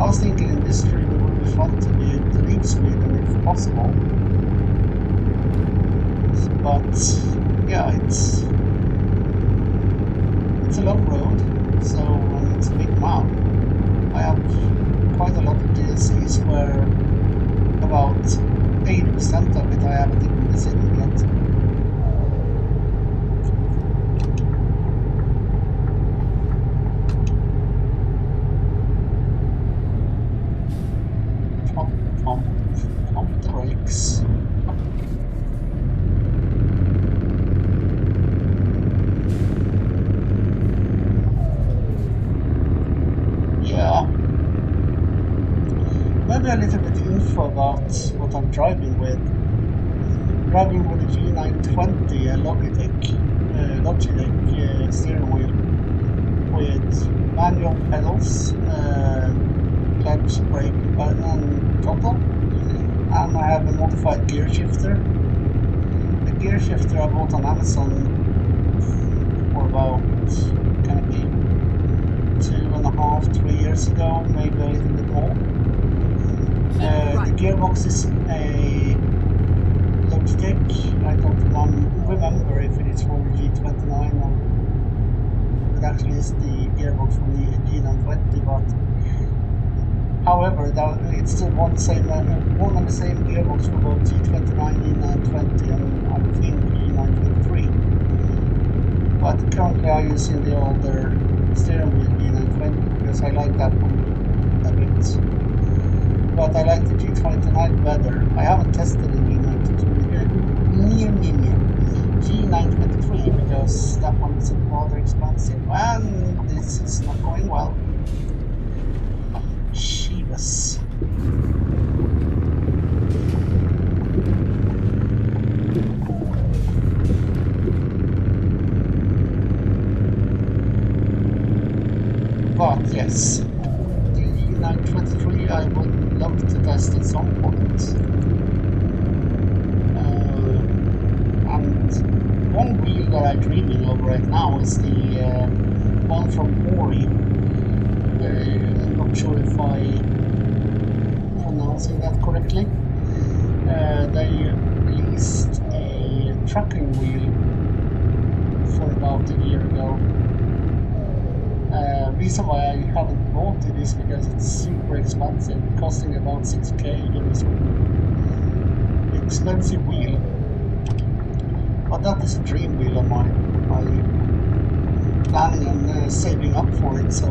I was thinking in this stream it would be fun to be able to leave Sweden if possible. But yeah, it's a long road, so it's a big map. I have quite a lot of DLCs where about 80% of it I haven't even visited yet. Pump the brakes. Yeah. Maybe a little bit info about what I'm driving with. driving with a G920, a Logitech steering wheel with manual pedals, clutch, brake, and throttle. And I have a modified gear shifter. The gear shifter I bought on Amazon for about, can it be 2.5, 3 years ago, maybe a little bit more. The gearbox is a Logitech. I don't remember if it is for the G29 or it actually is the gearbox from the G920, but however, it's still one and the same gearbox for both G29, G920, and I think G923. But currently I'm using the older steering wheel G920 because I like that one a bit. But I like the G29 better. I haven't tested the G923 because that one is rather expensive and this is not going well. Shivas. But yes, the G923 I would love to test at some point. And one wheel that I'm dreaming of right now is the one from Ori. I'm not sure if I'm pronouncing that correctly. They released a trucking wheel for about a year ago. Reason why I haven't bought it is because it's super expensive, costing about 6k. It is an expensive wheel, but that is a dream wheel of mine. I'm planning on saving up for it so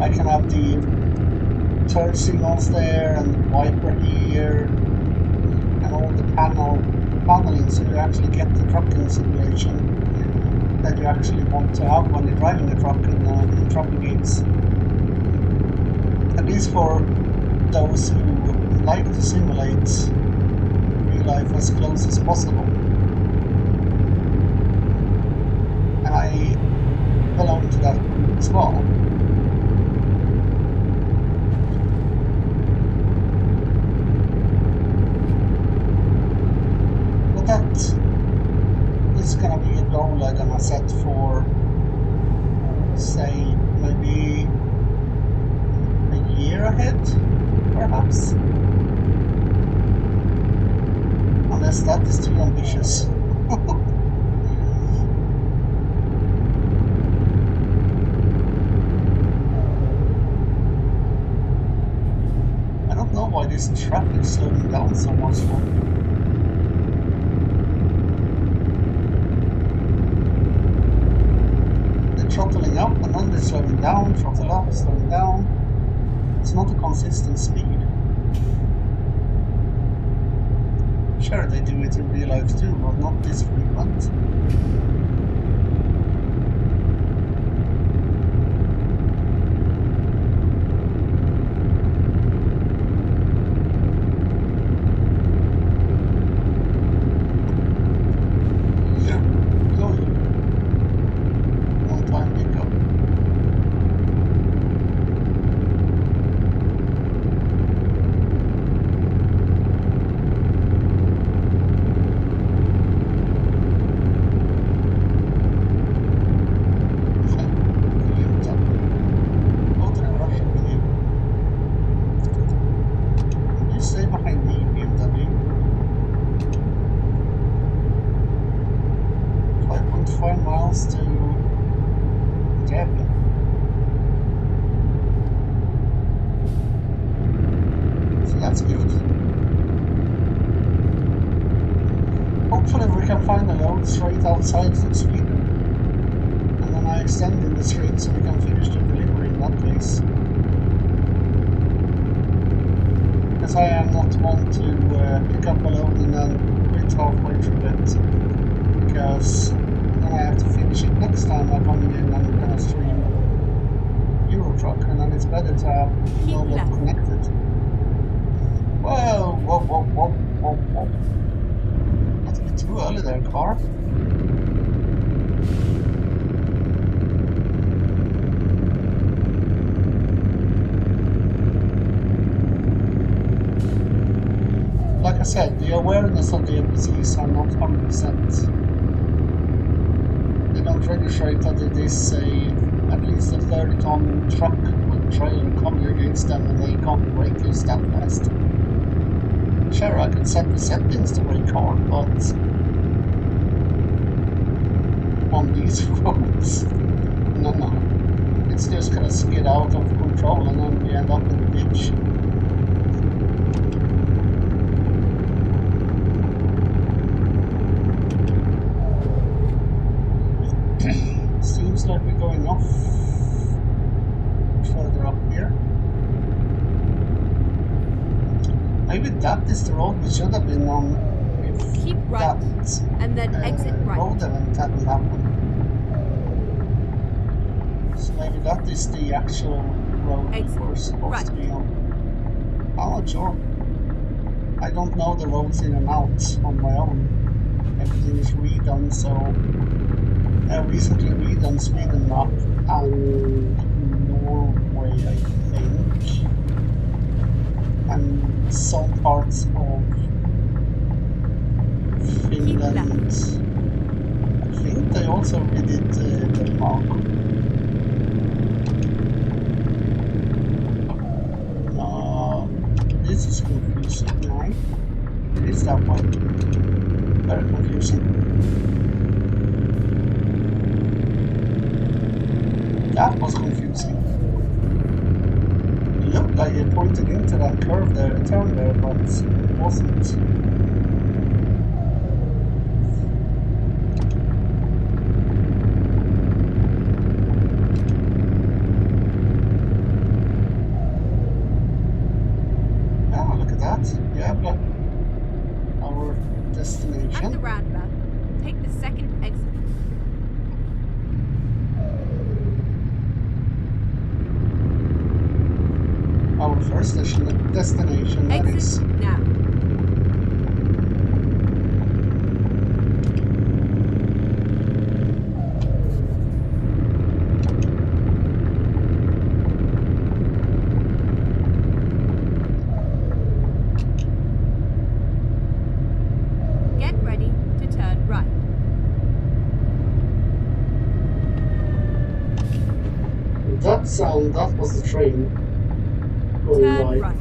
I can have the turn signals there and the wiper here and all the paneling so you actually get the trucking simulation that you actually want to have when you're driving a truck in trucking games. At least for those who like to simulate real life as close as possible. And I belong to that group as well. But that is gonna be a goal I'm gonna set for, say, maybe a year ahead, perhaps. Unless that is too ambitious. I don't know why this truck is slowing down so much for me. Throttling up and then they're slowing down, throttle up, slowing down. It's not a consistent speed. Sure, they do it in real life too, but not this frequent. That's good. Hopefully we can find a load straight outside Sweden. And then I extend in the street so we can finish the delivery in that place. Because I am not one to pick up a load and then quit halfway through it. Because then I have to finish it next time I come in and I'm gonna stream Euro Truck, and then it's better to have no load connected. Whoa, whoa, whoa, whoa, whoa, whoa. Too early there, car. Like I said, the awareness of the NPCs are not 100%. They don't register that it is at least a 30-ton truck with trailer coming against them and they can't brake this that fast. Sure, I could set the settings to brake hard, but on these roads, no. It's just gonna skid out of control and then we end up in the ditch. Seems like we're going off further up here. Maybe that is the road we should have been on if Keep right, that and then exit right. road event hadn't happened. So maybe that is the actual road we're supposed to be on. I'm not sure. I don't know the roads in and out on my own. Everything is redone, so recently redone Sweden map and Norway, I think, and some parts of Finland. I think they also redid Denmark. This is confusing, right? It is that way. Very confusing. That was confusing. It looked like it pointed into that curve there, turn there, but it wasn't. Oh, look at that. Yeah, but our destination. At the roundabout, take the second exit. Our first destination, that exit is. now. Get ready to turn right. That sound, that was the train going Turn by. right.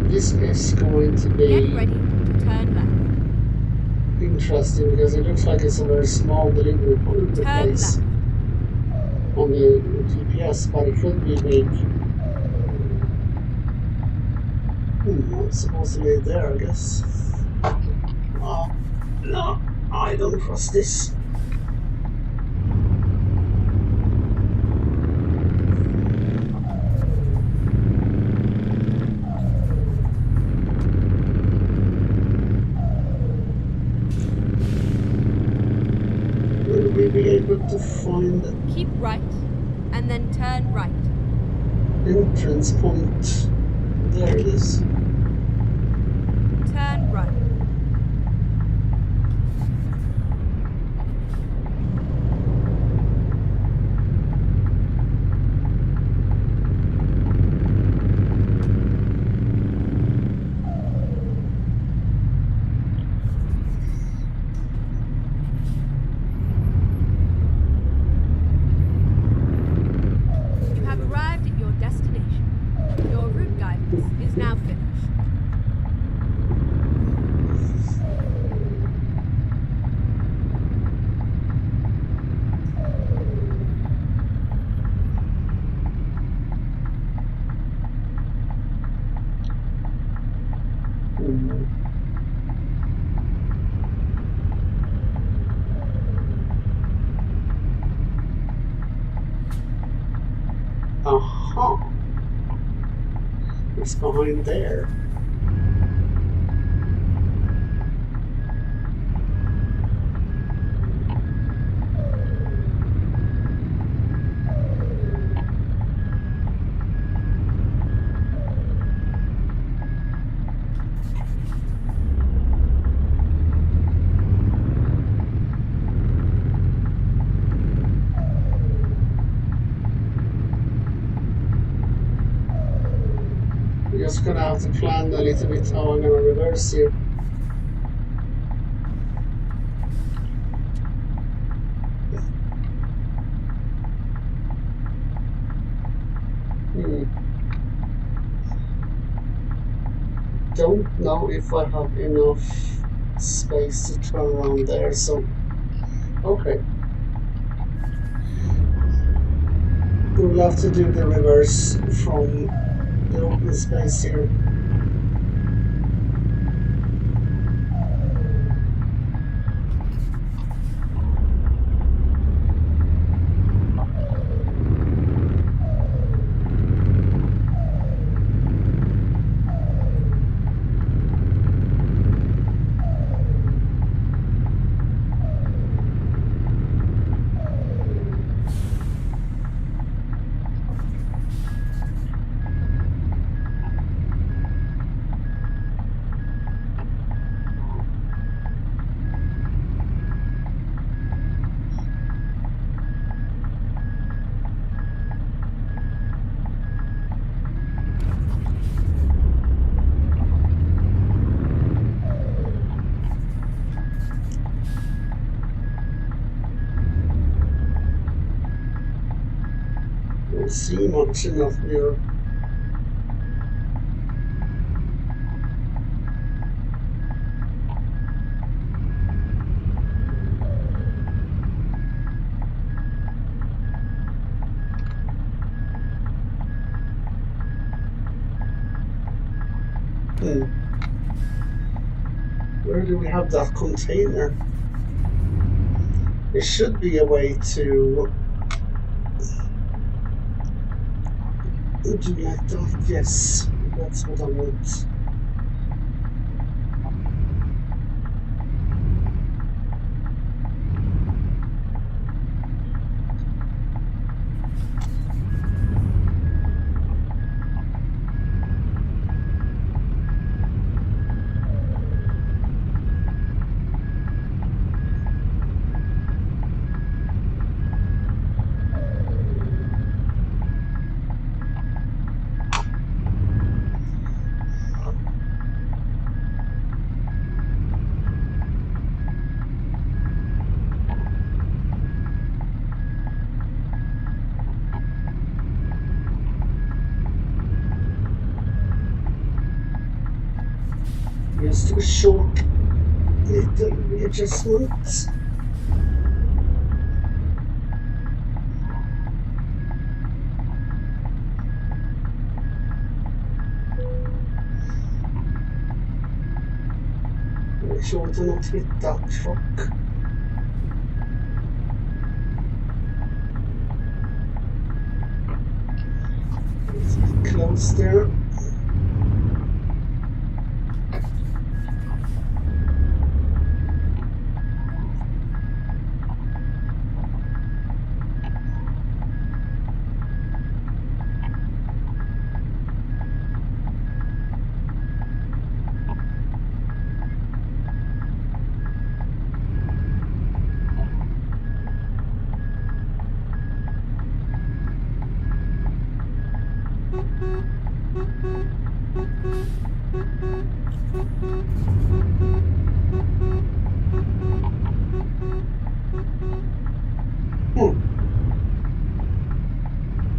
This is going to Get be ready to turn left. interesting because it looks like it's a very small delivery Turn place left. on the GPS, but it could be big. It's supposed to be there, I guess. No, I don't trust this. Will we be able to find the Keep right, and then turn right. entrance point? There it is. Turn right. You have arrived at your destination. Your route guidance is now finished. Aha! It's behind there. just gonna have to plan a little bit how I'm gonna reverse here. Don't know if I have enough space to turn around there, so okay. We'll have to do the reverse from the open space here. Don't see much enough here. Where do we have that container? There should be a way to do like that. Yes, that's what I want. Just a short little readjustment. Make sure to not hit that truck. It's close there.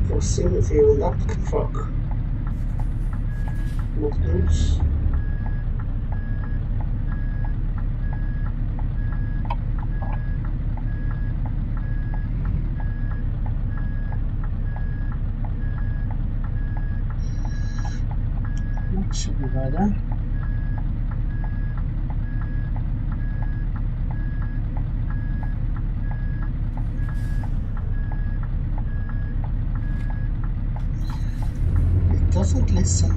Proximity on that truck. Not good. That should be better. Doesn't listen.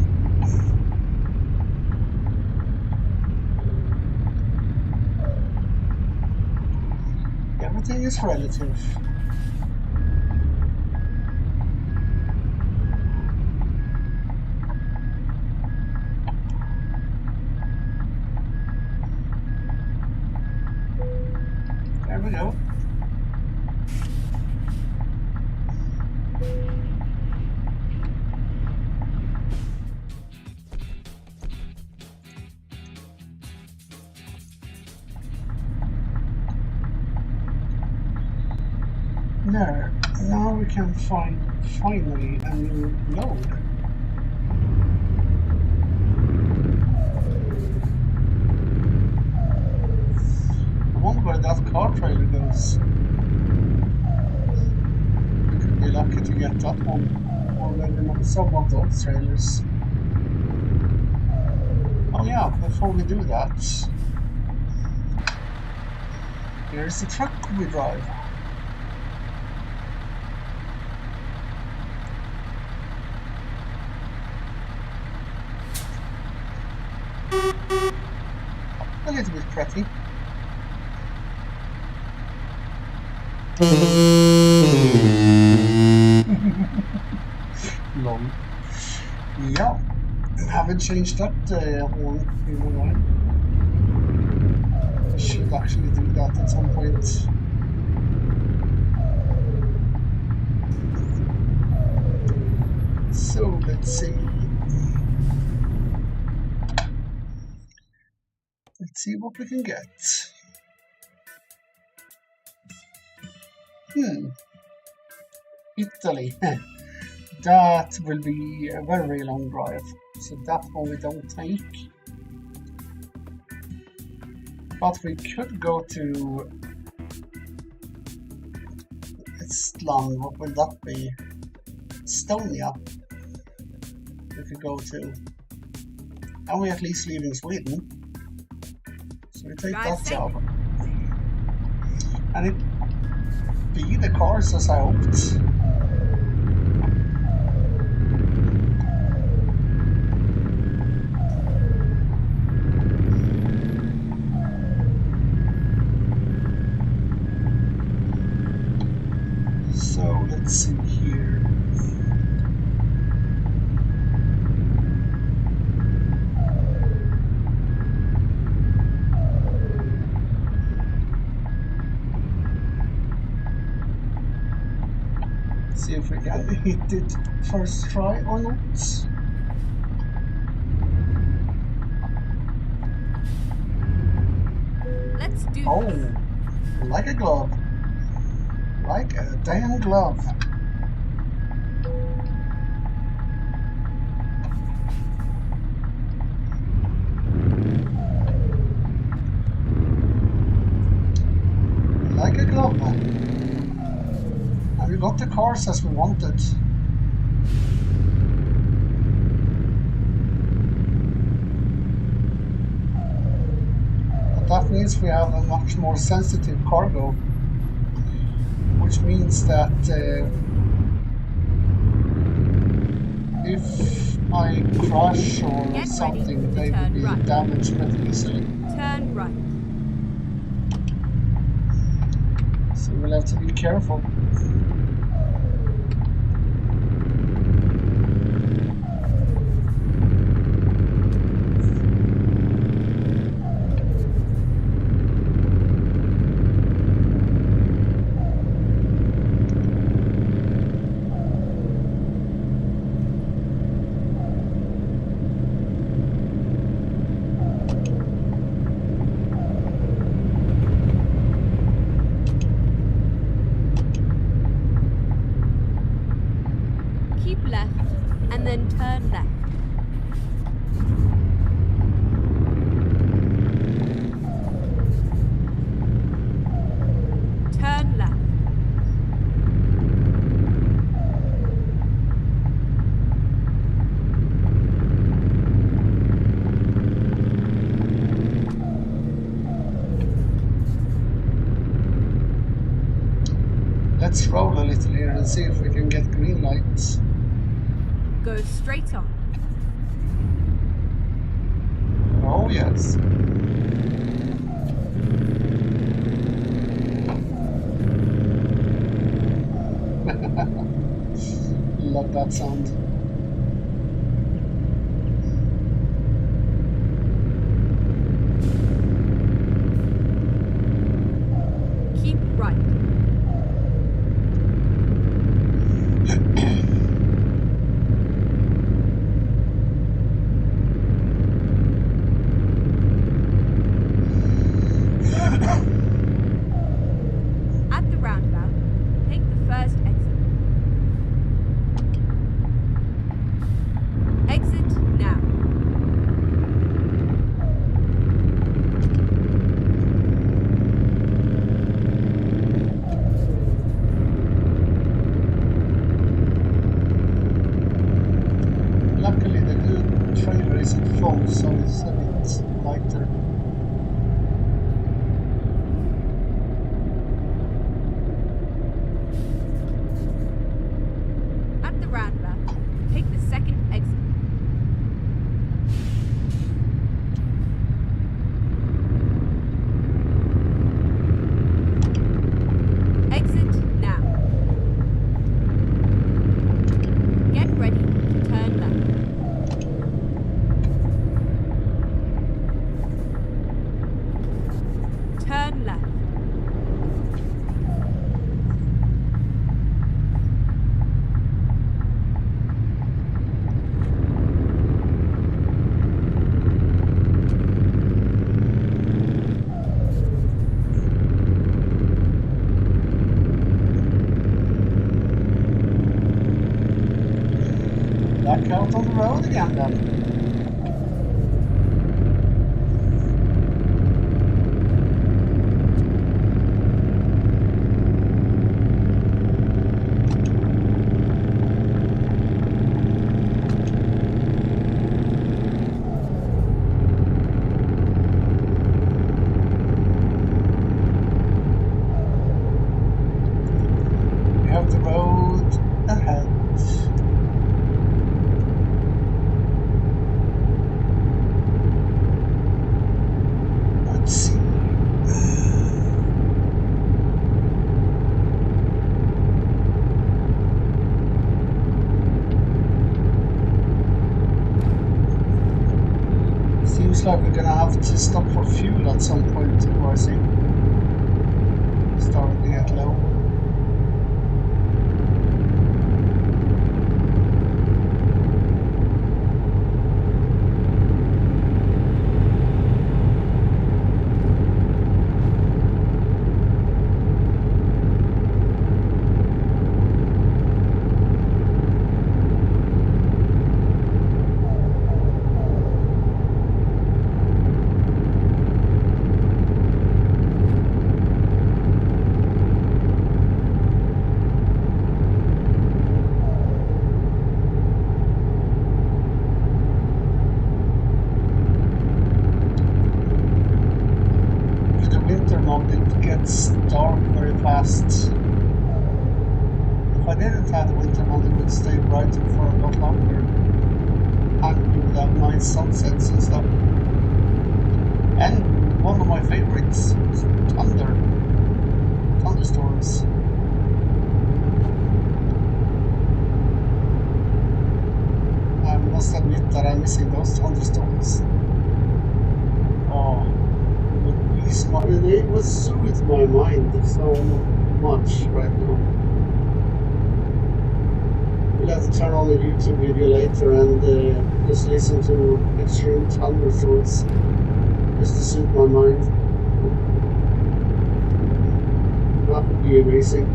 Everything is relative. There we go. There. Now we can find finally a new load. I wonder where that car trailer goes. We could be lucky to get that one, or maybe not some of those trailers. Oh yeah, before we do that, here's the truck we drive. A little bit pretty. Lol. Yeah, haven't changed that horn in a while. Should actually do that at some point. So let's see. Let's see what we can get. Italy. That will be a very long drive. So that one we don't take. But we could go to Estland. What will that be? Estonia. We could go to. And we're at least leaving Sweden. So we take that job. And it be the cars as I hoped. So let's see here. See if we can hit it first try or not. Let's do this. Like a glove. Like a damn glove. Like a glove. And we got the cars as we wanted. But that means we have a much more sensitive cargo. Which means that if I crash or something, they will be damaged pretty easily. Turn right. So we'll have to be careful. Let's roll a little here and see if we can get green lights. Go straight on. Oh yes. Love that sound. Keep right. At the roundabout, take the It's a bit lighter. At the roundabout, take the second exit. Exit now. Get ready to turn left. Turn left. Back out on the road again then. We have the road ahead. Let's see. Seems like we're gonna have to stop for fuel at some point too, I think. Starting to get low. It gets dark very fast. If I didn't have the winter mode, it would stay brighter for a lot longer. And we would have nice sunsets and stuff. And one of my favorites is thunderstorms. I must admit that I'm missing those thunderstorms. Oh. It would soothe my mind so much right now. We'll have to turn on a YouTube video later and just listen to extreme thunderstorms just to soothe my mind. That would be amazing.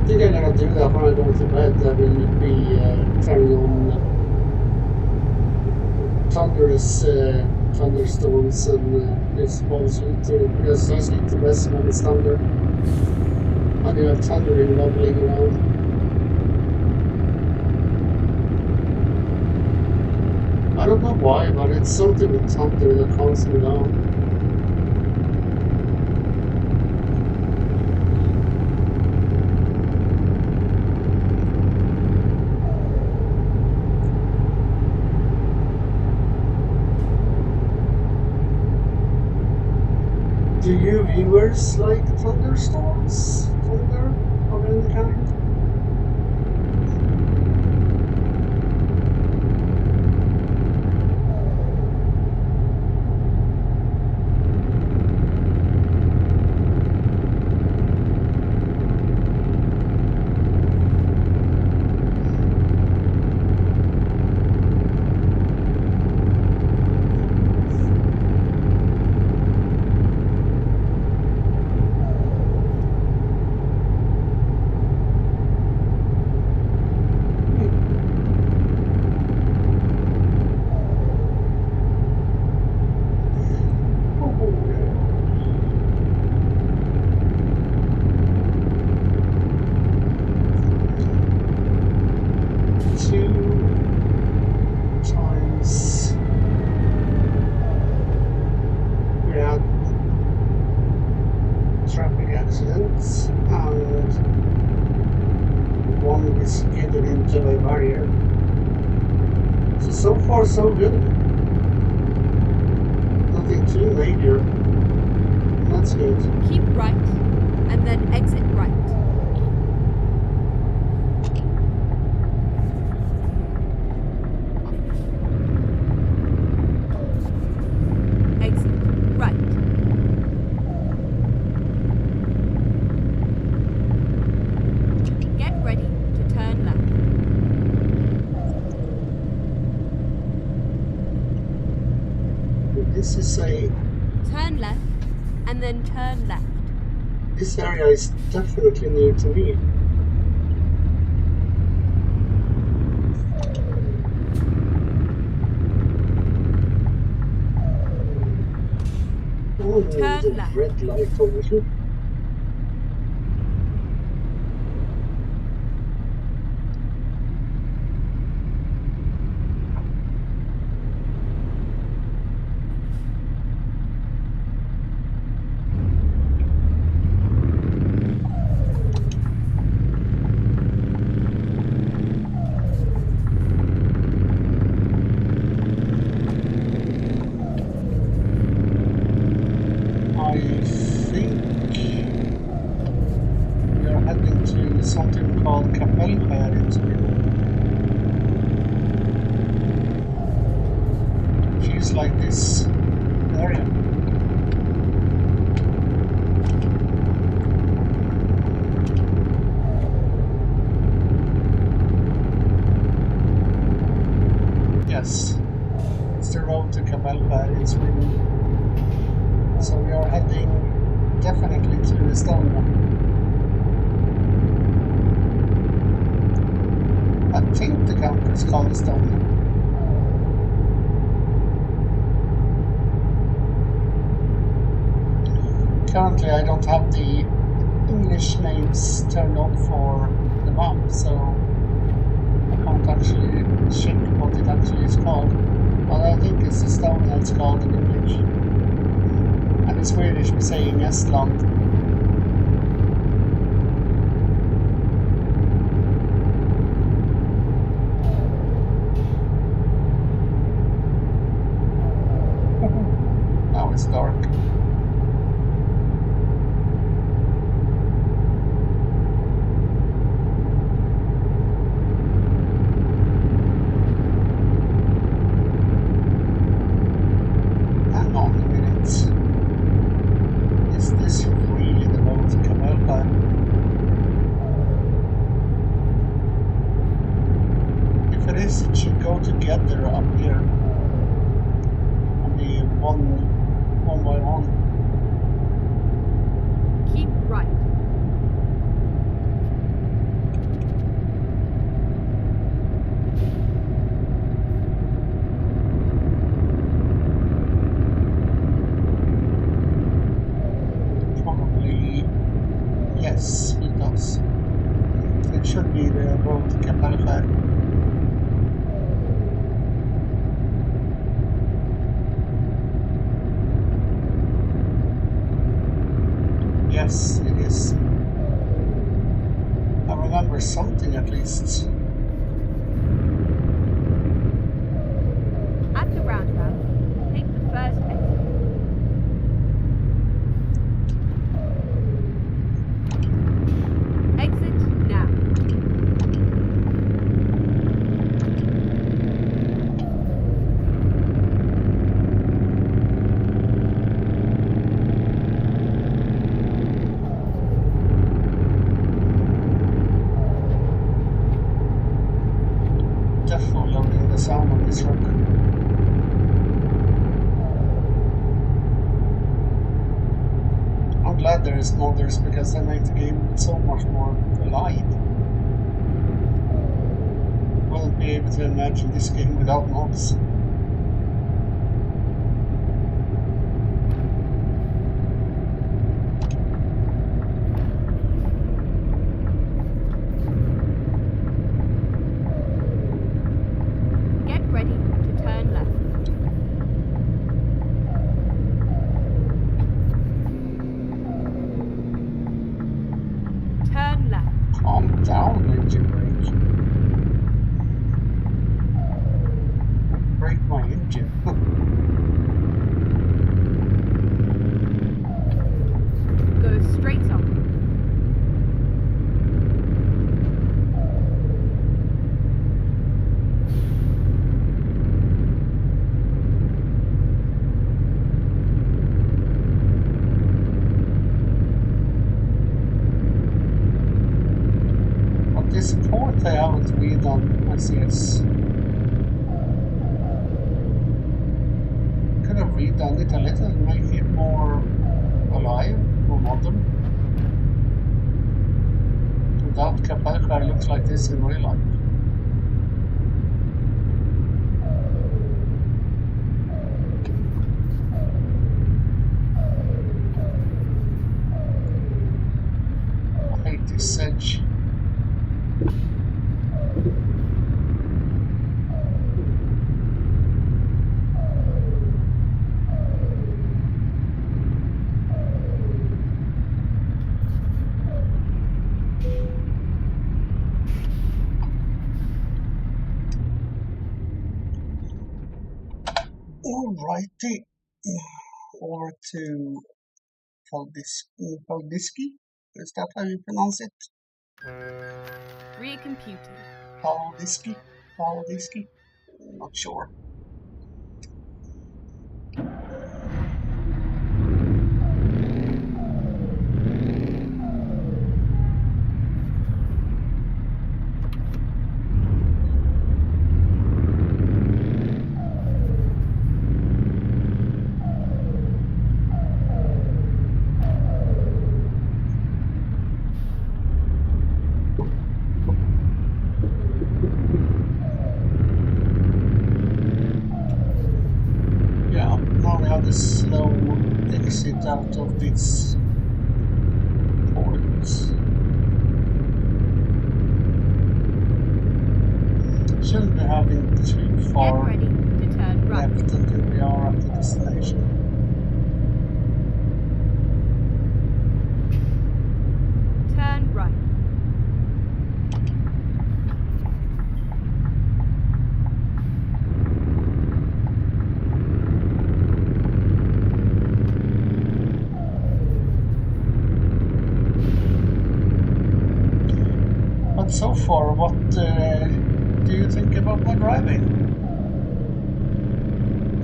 I think I'm gonna do that when I go to bed. I will be turning on thunderstorms and exposure to, because I sleep the best when it's thunder. And you have thundering wobbling around. I don't know why, but it's something with thunder that calms me down. Do you viewers like thunderstorms? Thunder of any kind? So far, so good. Nothing too major. That's good. Keep right, and then exit right. Exit right. Get ready to turn left. This is a... Turn left, and then turn left. This area is definitely new to me. Oh, Turn the left. red light over here. I think we are heading to something called Kapellskär in Sweden. Feels like this area. Yes, it's the road to Kapellskär in Sweden. So we are heading definitely to Estonia. I think the country is called Estonia. Currently I don't have the English names turned on for the map, so I can't actually check what it actually is called. But I think it's Estonia it's called in English. And in Swedish we're saying Estland. Now it's dark. Hang on a minute. Is this really the road to Kapellskär? If it is, it should go together up here. And be one by one. Keep right. Probably, yes, it does. It should be the road to Kapellskär. Yes, it is. I remember something at least. At the roundabout, take the first exit. Exit now. Definitely loving the sound of this record. I'm glad there is modders because they make the game so much more alive. Wouldn't be able to imagine this game without mods. Get ready to turn left. Turn left. Calm down, engine brake. I haven't redone my CS. Could have redone it a little and make it more alive, more modern. Without Kapalka, it looks like this in real life. I hate this edge. Alrighty, over to Paldiski. Is that how you pronounce it? Recomputing. Paldiski? Paldiski? Not sure. The slow exit out of this port. Shouldn't be having too far Get ready to turn right. left until we are at the destination. Turn right. So far, what do you think about my driving?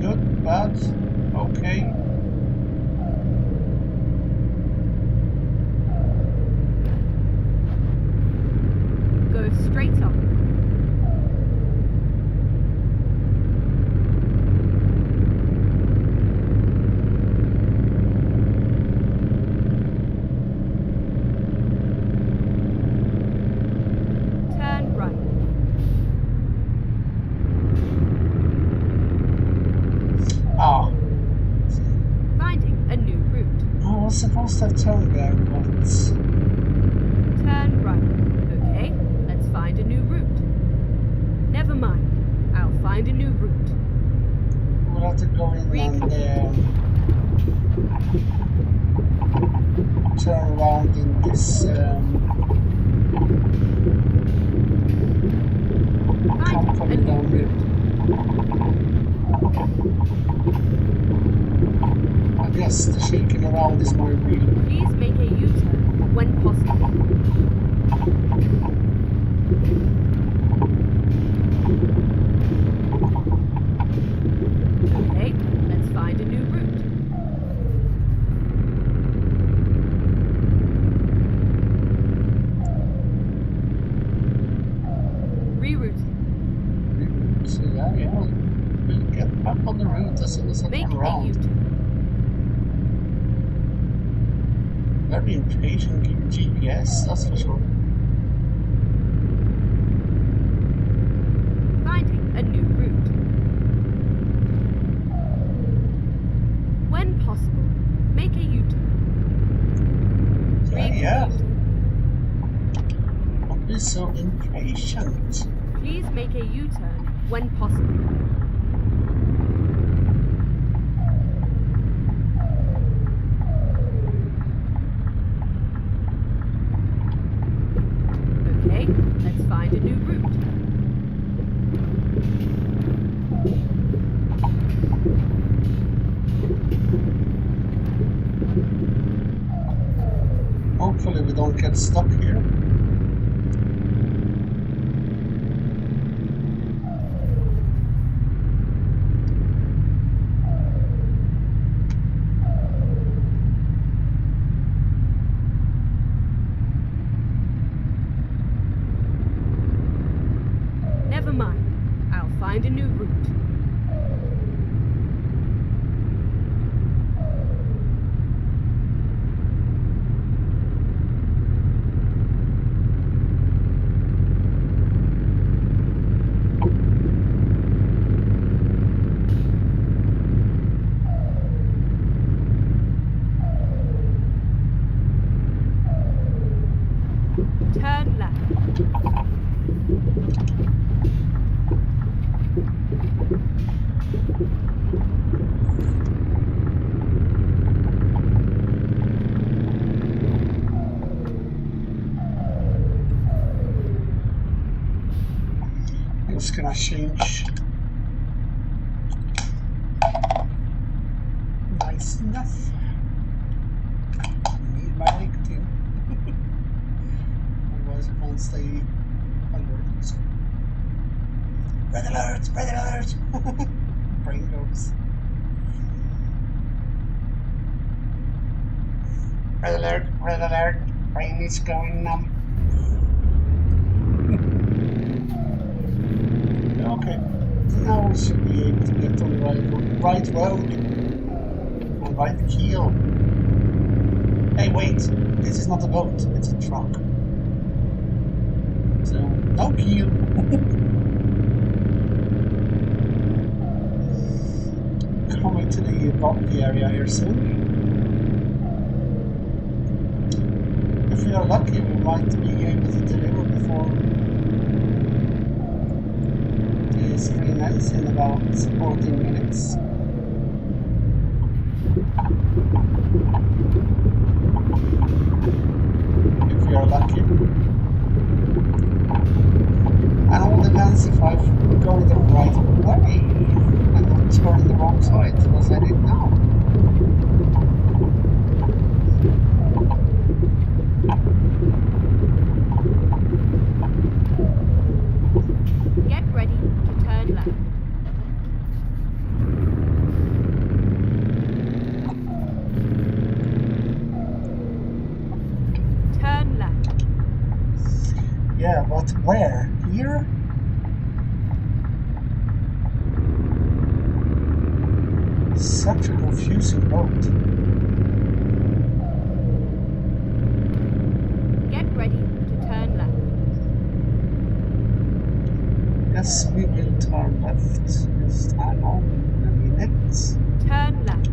Good, bad, okay? Go straight up. Supposed to have turned there, but... Turn right. Okay, let's find a new route. Never mind. I'll find a new route. We'll have to go in and turn around in this company down here. I guess the shaking around is my wheel. Please make a U-turn when possible. Okay, let's find a new route. Rerouting. So yeah. We'll get back on the route as soon as I turn around. Make a U-turn. Very impatient GPS, that's for sure. Finding a new route. When possible, make a U-turn. Yeah. Don't be so impatient. Please make a U-turn when possible. Okay, let's find a new route. Hopefully we don't get stuck here. gonna change. Nice enough. Need my nicotine. Otherwise I can't stay alert. Red alert! Red alert! Brain goes. Red alert! Red alert! Brain is going numb. Okay. Now we should be able to get on the right road. And right keel. Hey, wait! This is not a boat, it's a truck. So, no keel. Coming to the bumpy area here soon. If we are lucky, we might be able to deliver before the screen ends in about 14 minutes. If we are lucky. And all depends if I've gone the right way and not turned the wrong side, as I did now. Get ready to turn left. Turn left. Yeah, but where? Here? Such a confusing boat. Get ready to turn left. Yes, we will turn left this time on a minute. Turn left.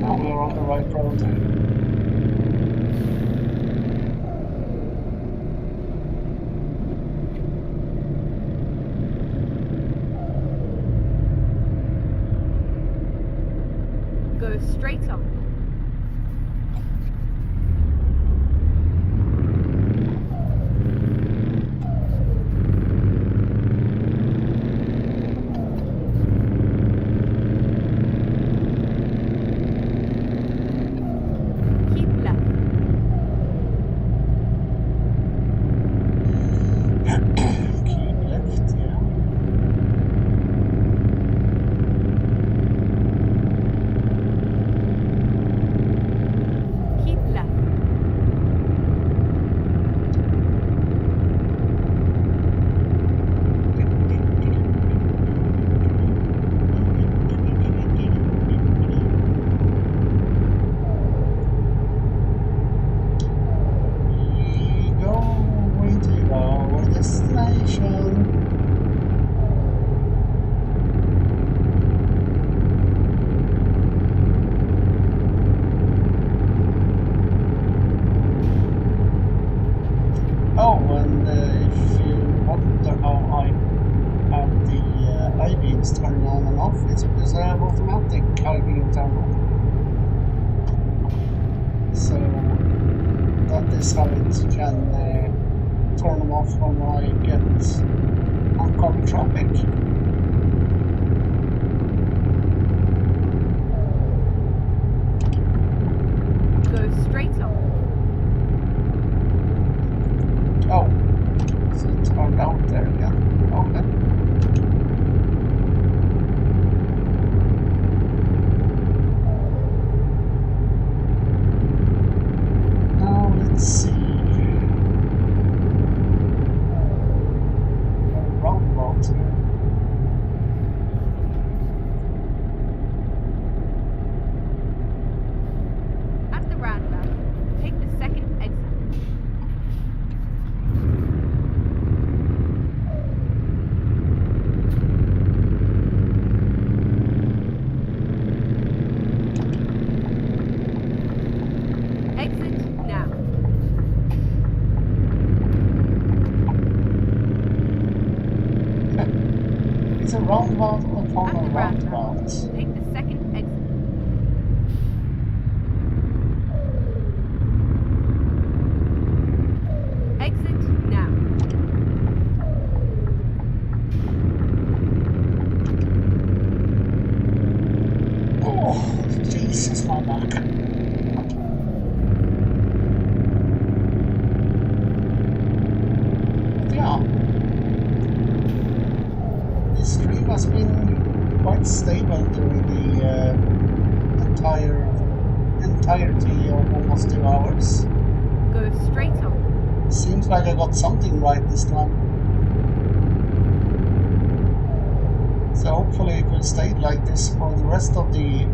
Now we are on the right road. Go straight on. Keep left. Keep left, yeah. Keep left. We going to our destination. Oh, and if you wonder how I have the I-beams turned on and off, it's because I have automatic I-beam turned on. So that is how it can turn them off when I get oncoming traffic. Go straight on. Oh, so it turned out there again. Okay. Now let's see. A roundabout here. out. Take the second exit. Exit now. Oh, Jesus, my back. But yeah, this stream has been quite stable during the entirety of almost 2 hours. Go straight on. Seems like I got something right this time. So hopefully it will stay like this for the rest of the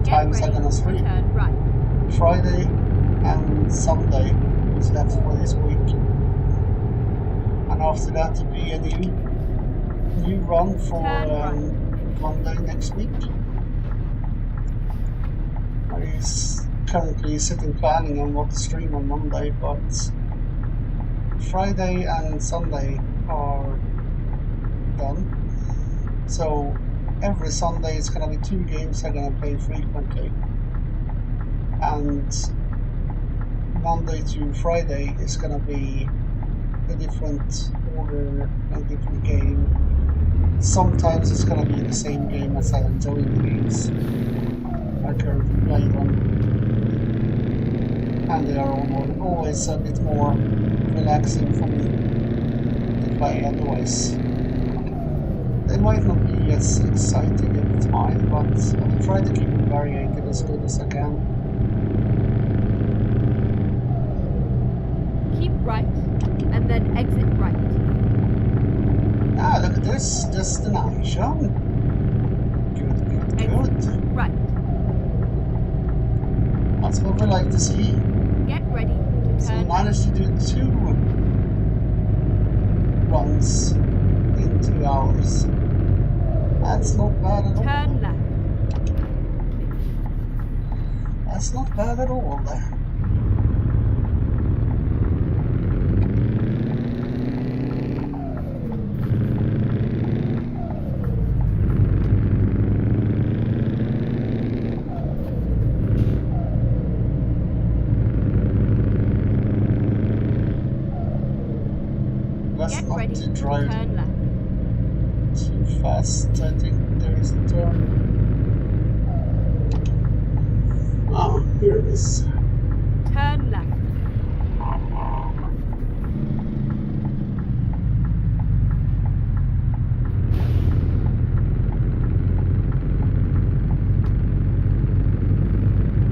times I'm gonna stream. Turn right. Friday and Sunday is left for this week. And after that to be a new run for Monday next week. He's currently sitting planning on what to stream on Monday, but Friday and Sunday are done. So every Sunday it's gonna be 2 games I'm gonna play frequently. And Monday to Friday is gonna be a different order, a different game. Sometimes it's gonna be the same game as I enjoy the games I currently play them, and they are always a bit more relaxing for me to play otherwise. They might not be as exciting every time, but I will try to keep it variated as good as I can. Keep right, and then exit right. Ah, look at this destination. Good. Exit right. That's what we like to see. Get ready to So we turn. managed to do 2 runs in 2 hours. That's not bad at all. Turn left. That's not bad at all there. Best Get not ready to to drive turn left. too fast. I think there is a turn. Ah, here it is. Turn left.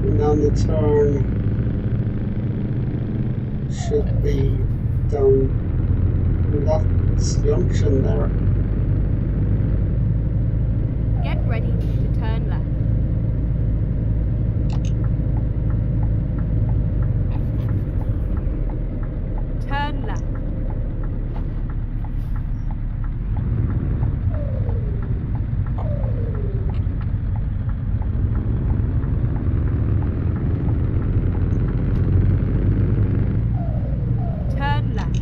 And then the turn should be down in that junction there. Get ready to turn left. Turn left. Turn left.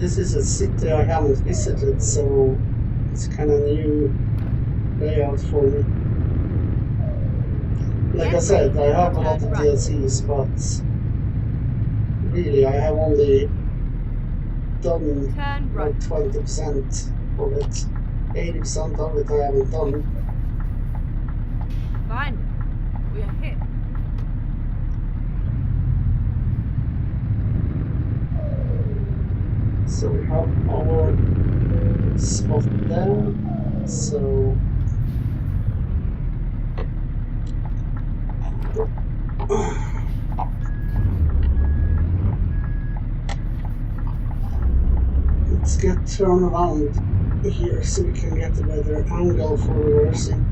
This is a city I haven't visited, so it's kind of new layout for me. Like I said, I have a lot of DLCs, but really I have only done Turn right. like 20% of it. 80% of it I haven't done. Finally, we are here. So we have our spot there. So let's get turned around here so we can get a better angle for reversing.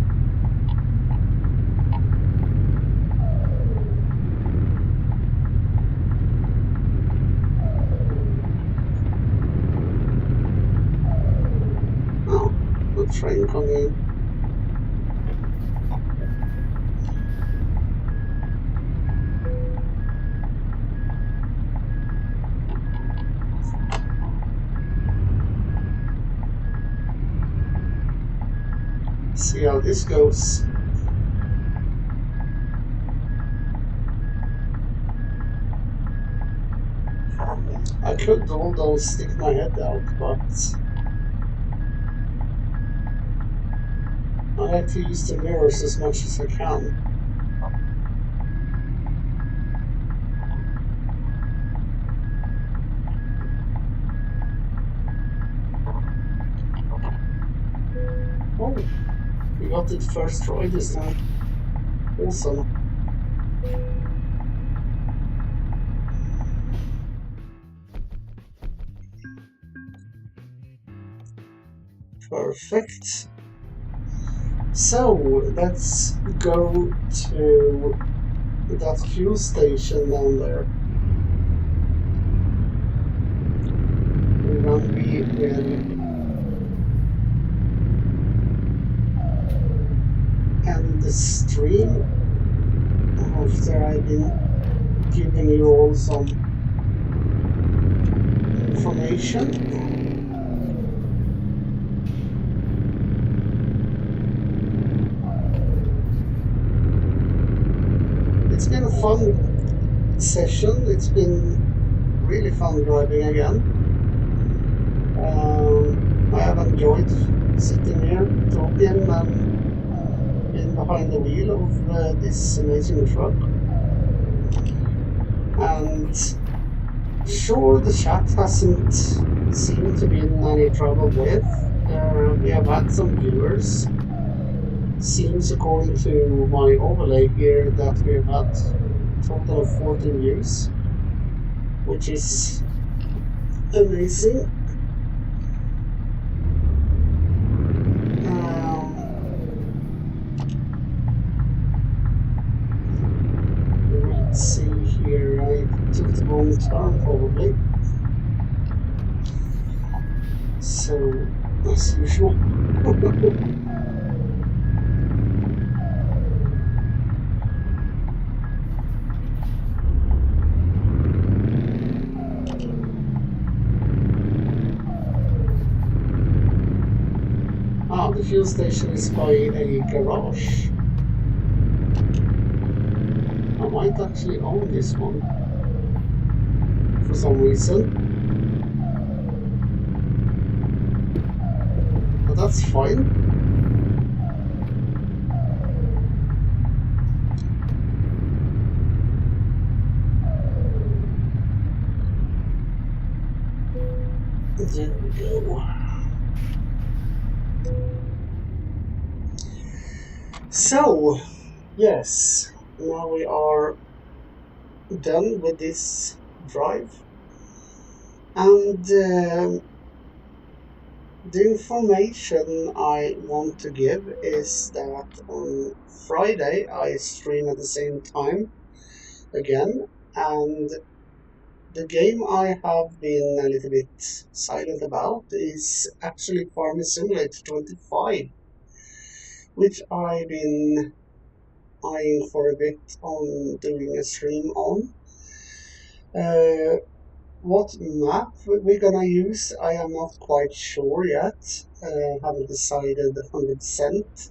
a train coming in. See how this goes. I could although stick my head out, but I like to use the mirrors as much as I can. Oh, we got it first try this time. Awesome. Perfect. So let's go to that fuel station down there. And then we will end the stream after I've been giving you all some information. It's been a fun session. It's been really fun driving again. I have enjoyed sitting here talking and being behind the wheel of this amazing truck. And sure, the chat hasn't seemed to be in any trouble with. We have had some viewers. Seems according to my overlay here that we've had a total of 14 views, which is amazing. Let's see here, I took the wrong turn probably. So, as usual. The fuel station is by a garage. I might actually own this one for some reason. But that's fine. There we go. So, yes, now we are done with this drive, and the information I want to give is that on Friday I stream at the same time again, and the game I have been a little bit silent about is actually Farming Simulator 25, which I've been eyeing for a bit on doing a stream on. What map we're gonna use, I am not quite sure yet. Haven't decided 100%.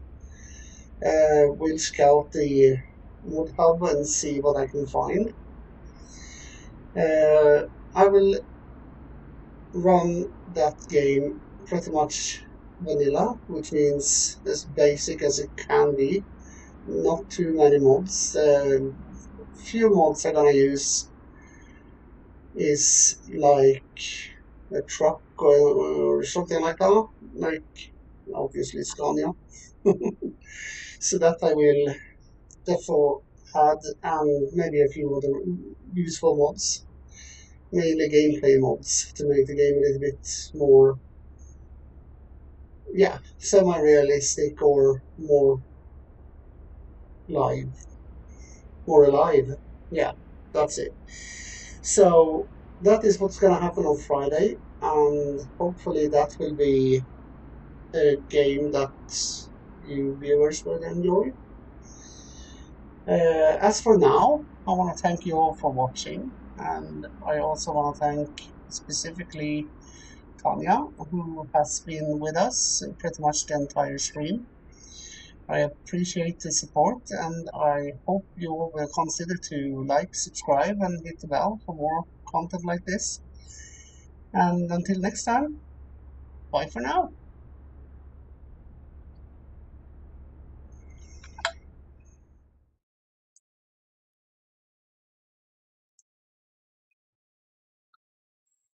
We'll scout the mod hub and see what I can find. I will run that game pretty much vanilla, which means as basic as it can be. Not too many mods. Few mods I'm gonna use is like a truck or something like that, like obviously Scania. So that I will therefore add, and maybe a few other useful mods, mainly gameplay mods to make the game a little bit more, yeah, semi-realistic or more alive. Yeah, that's it. So that is what's gonna happen on Friday, and hopefully that will be a game that you viewers will enjoy. As for now, I want to thank you all for watching, and I also want to thank specifically Tanya, who has been with us pretty much the entire stream. I appreciate the support, and I hope you all will consider to like, subscribe, and hit the bell for more content like this. And until next time, bye for now.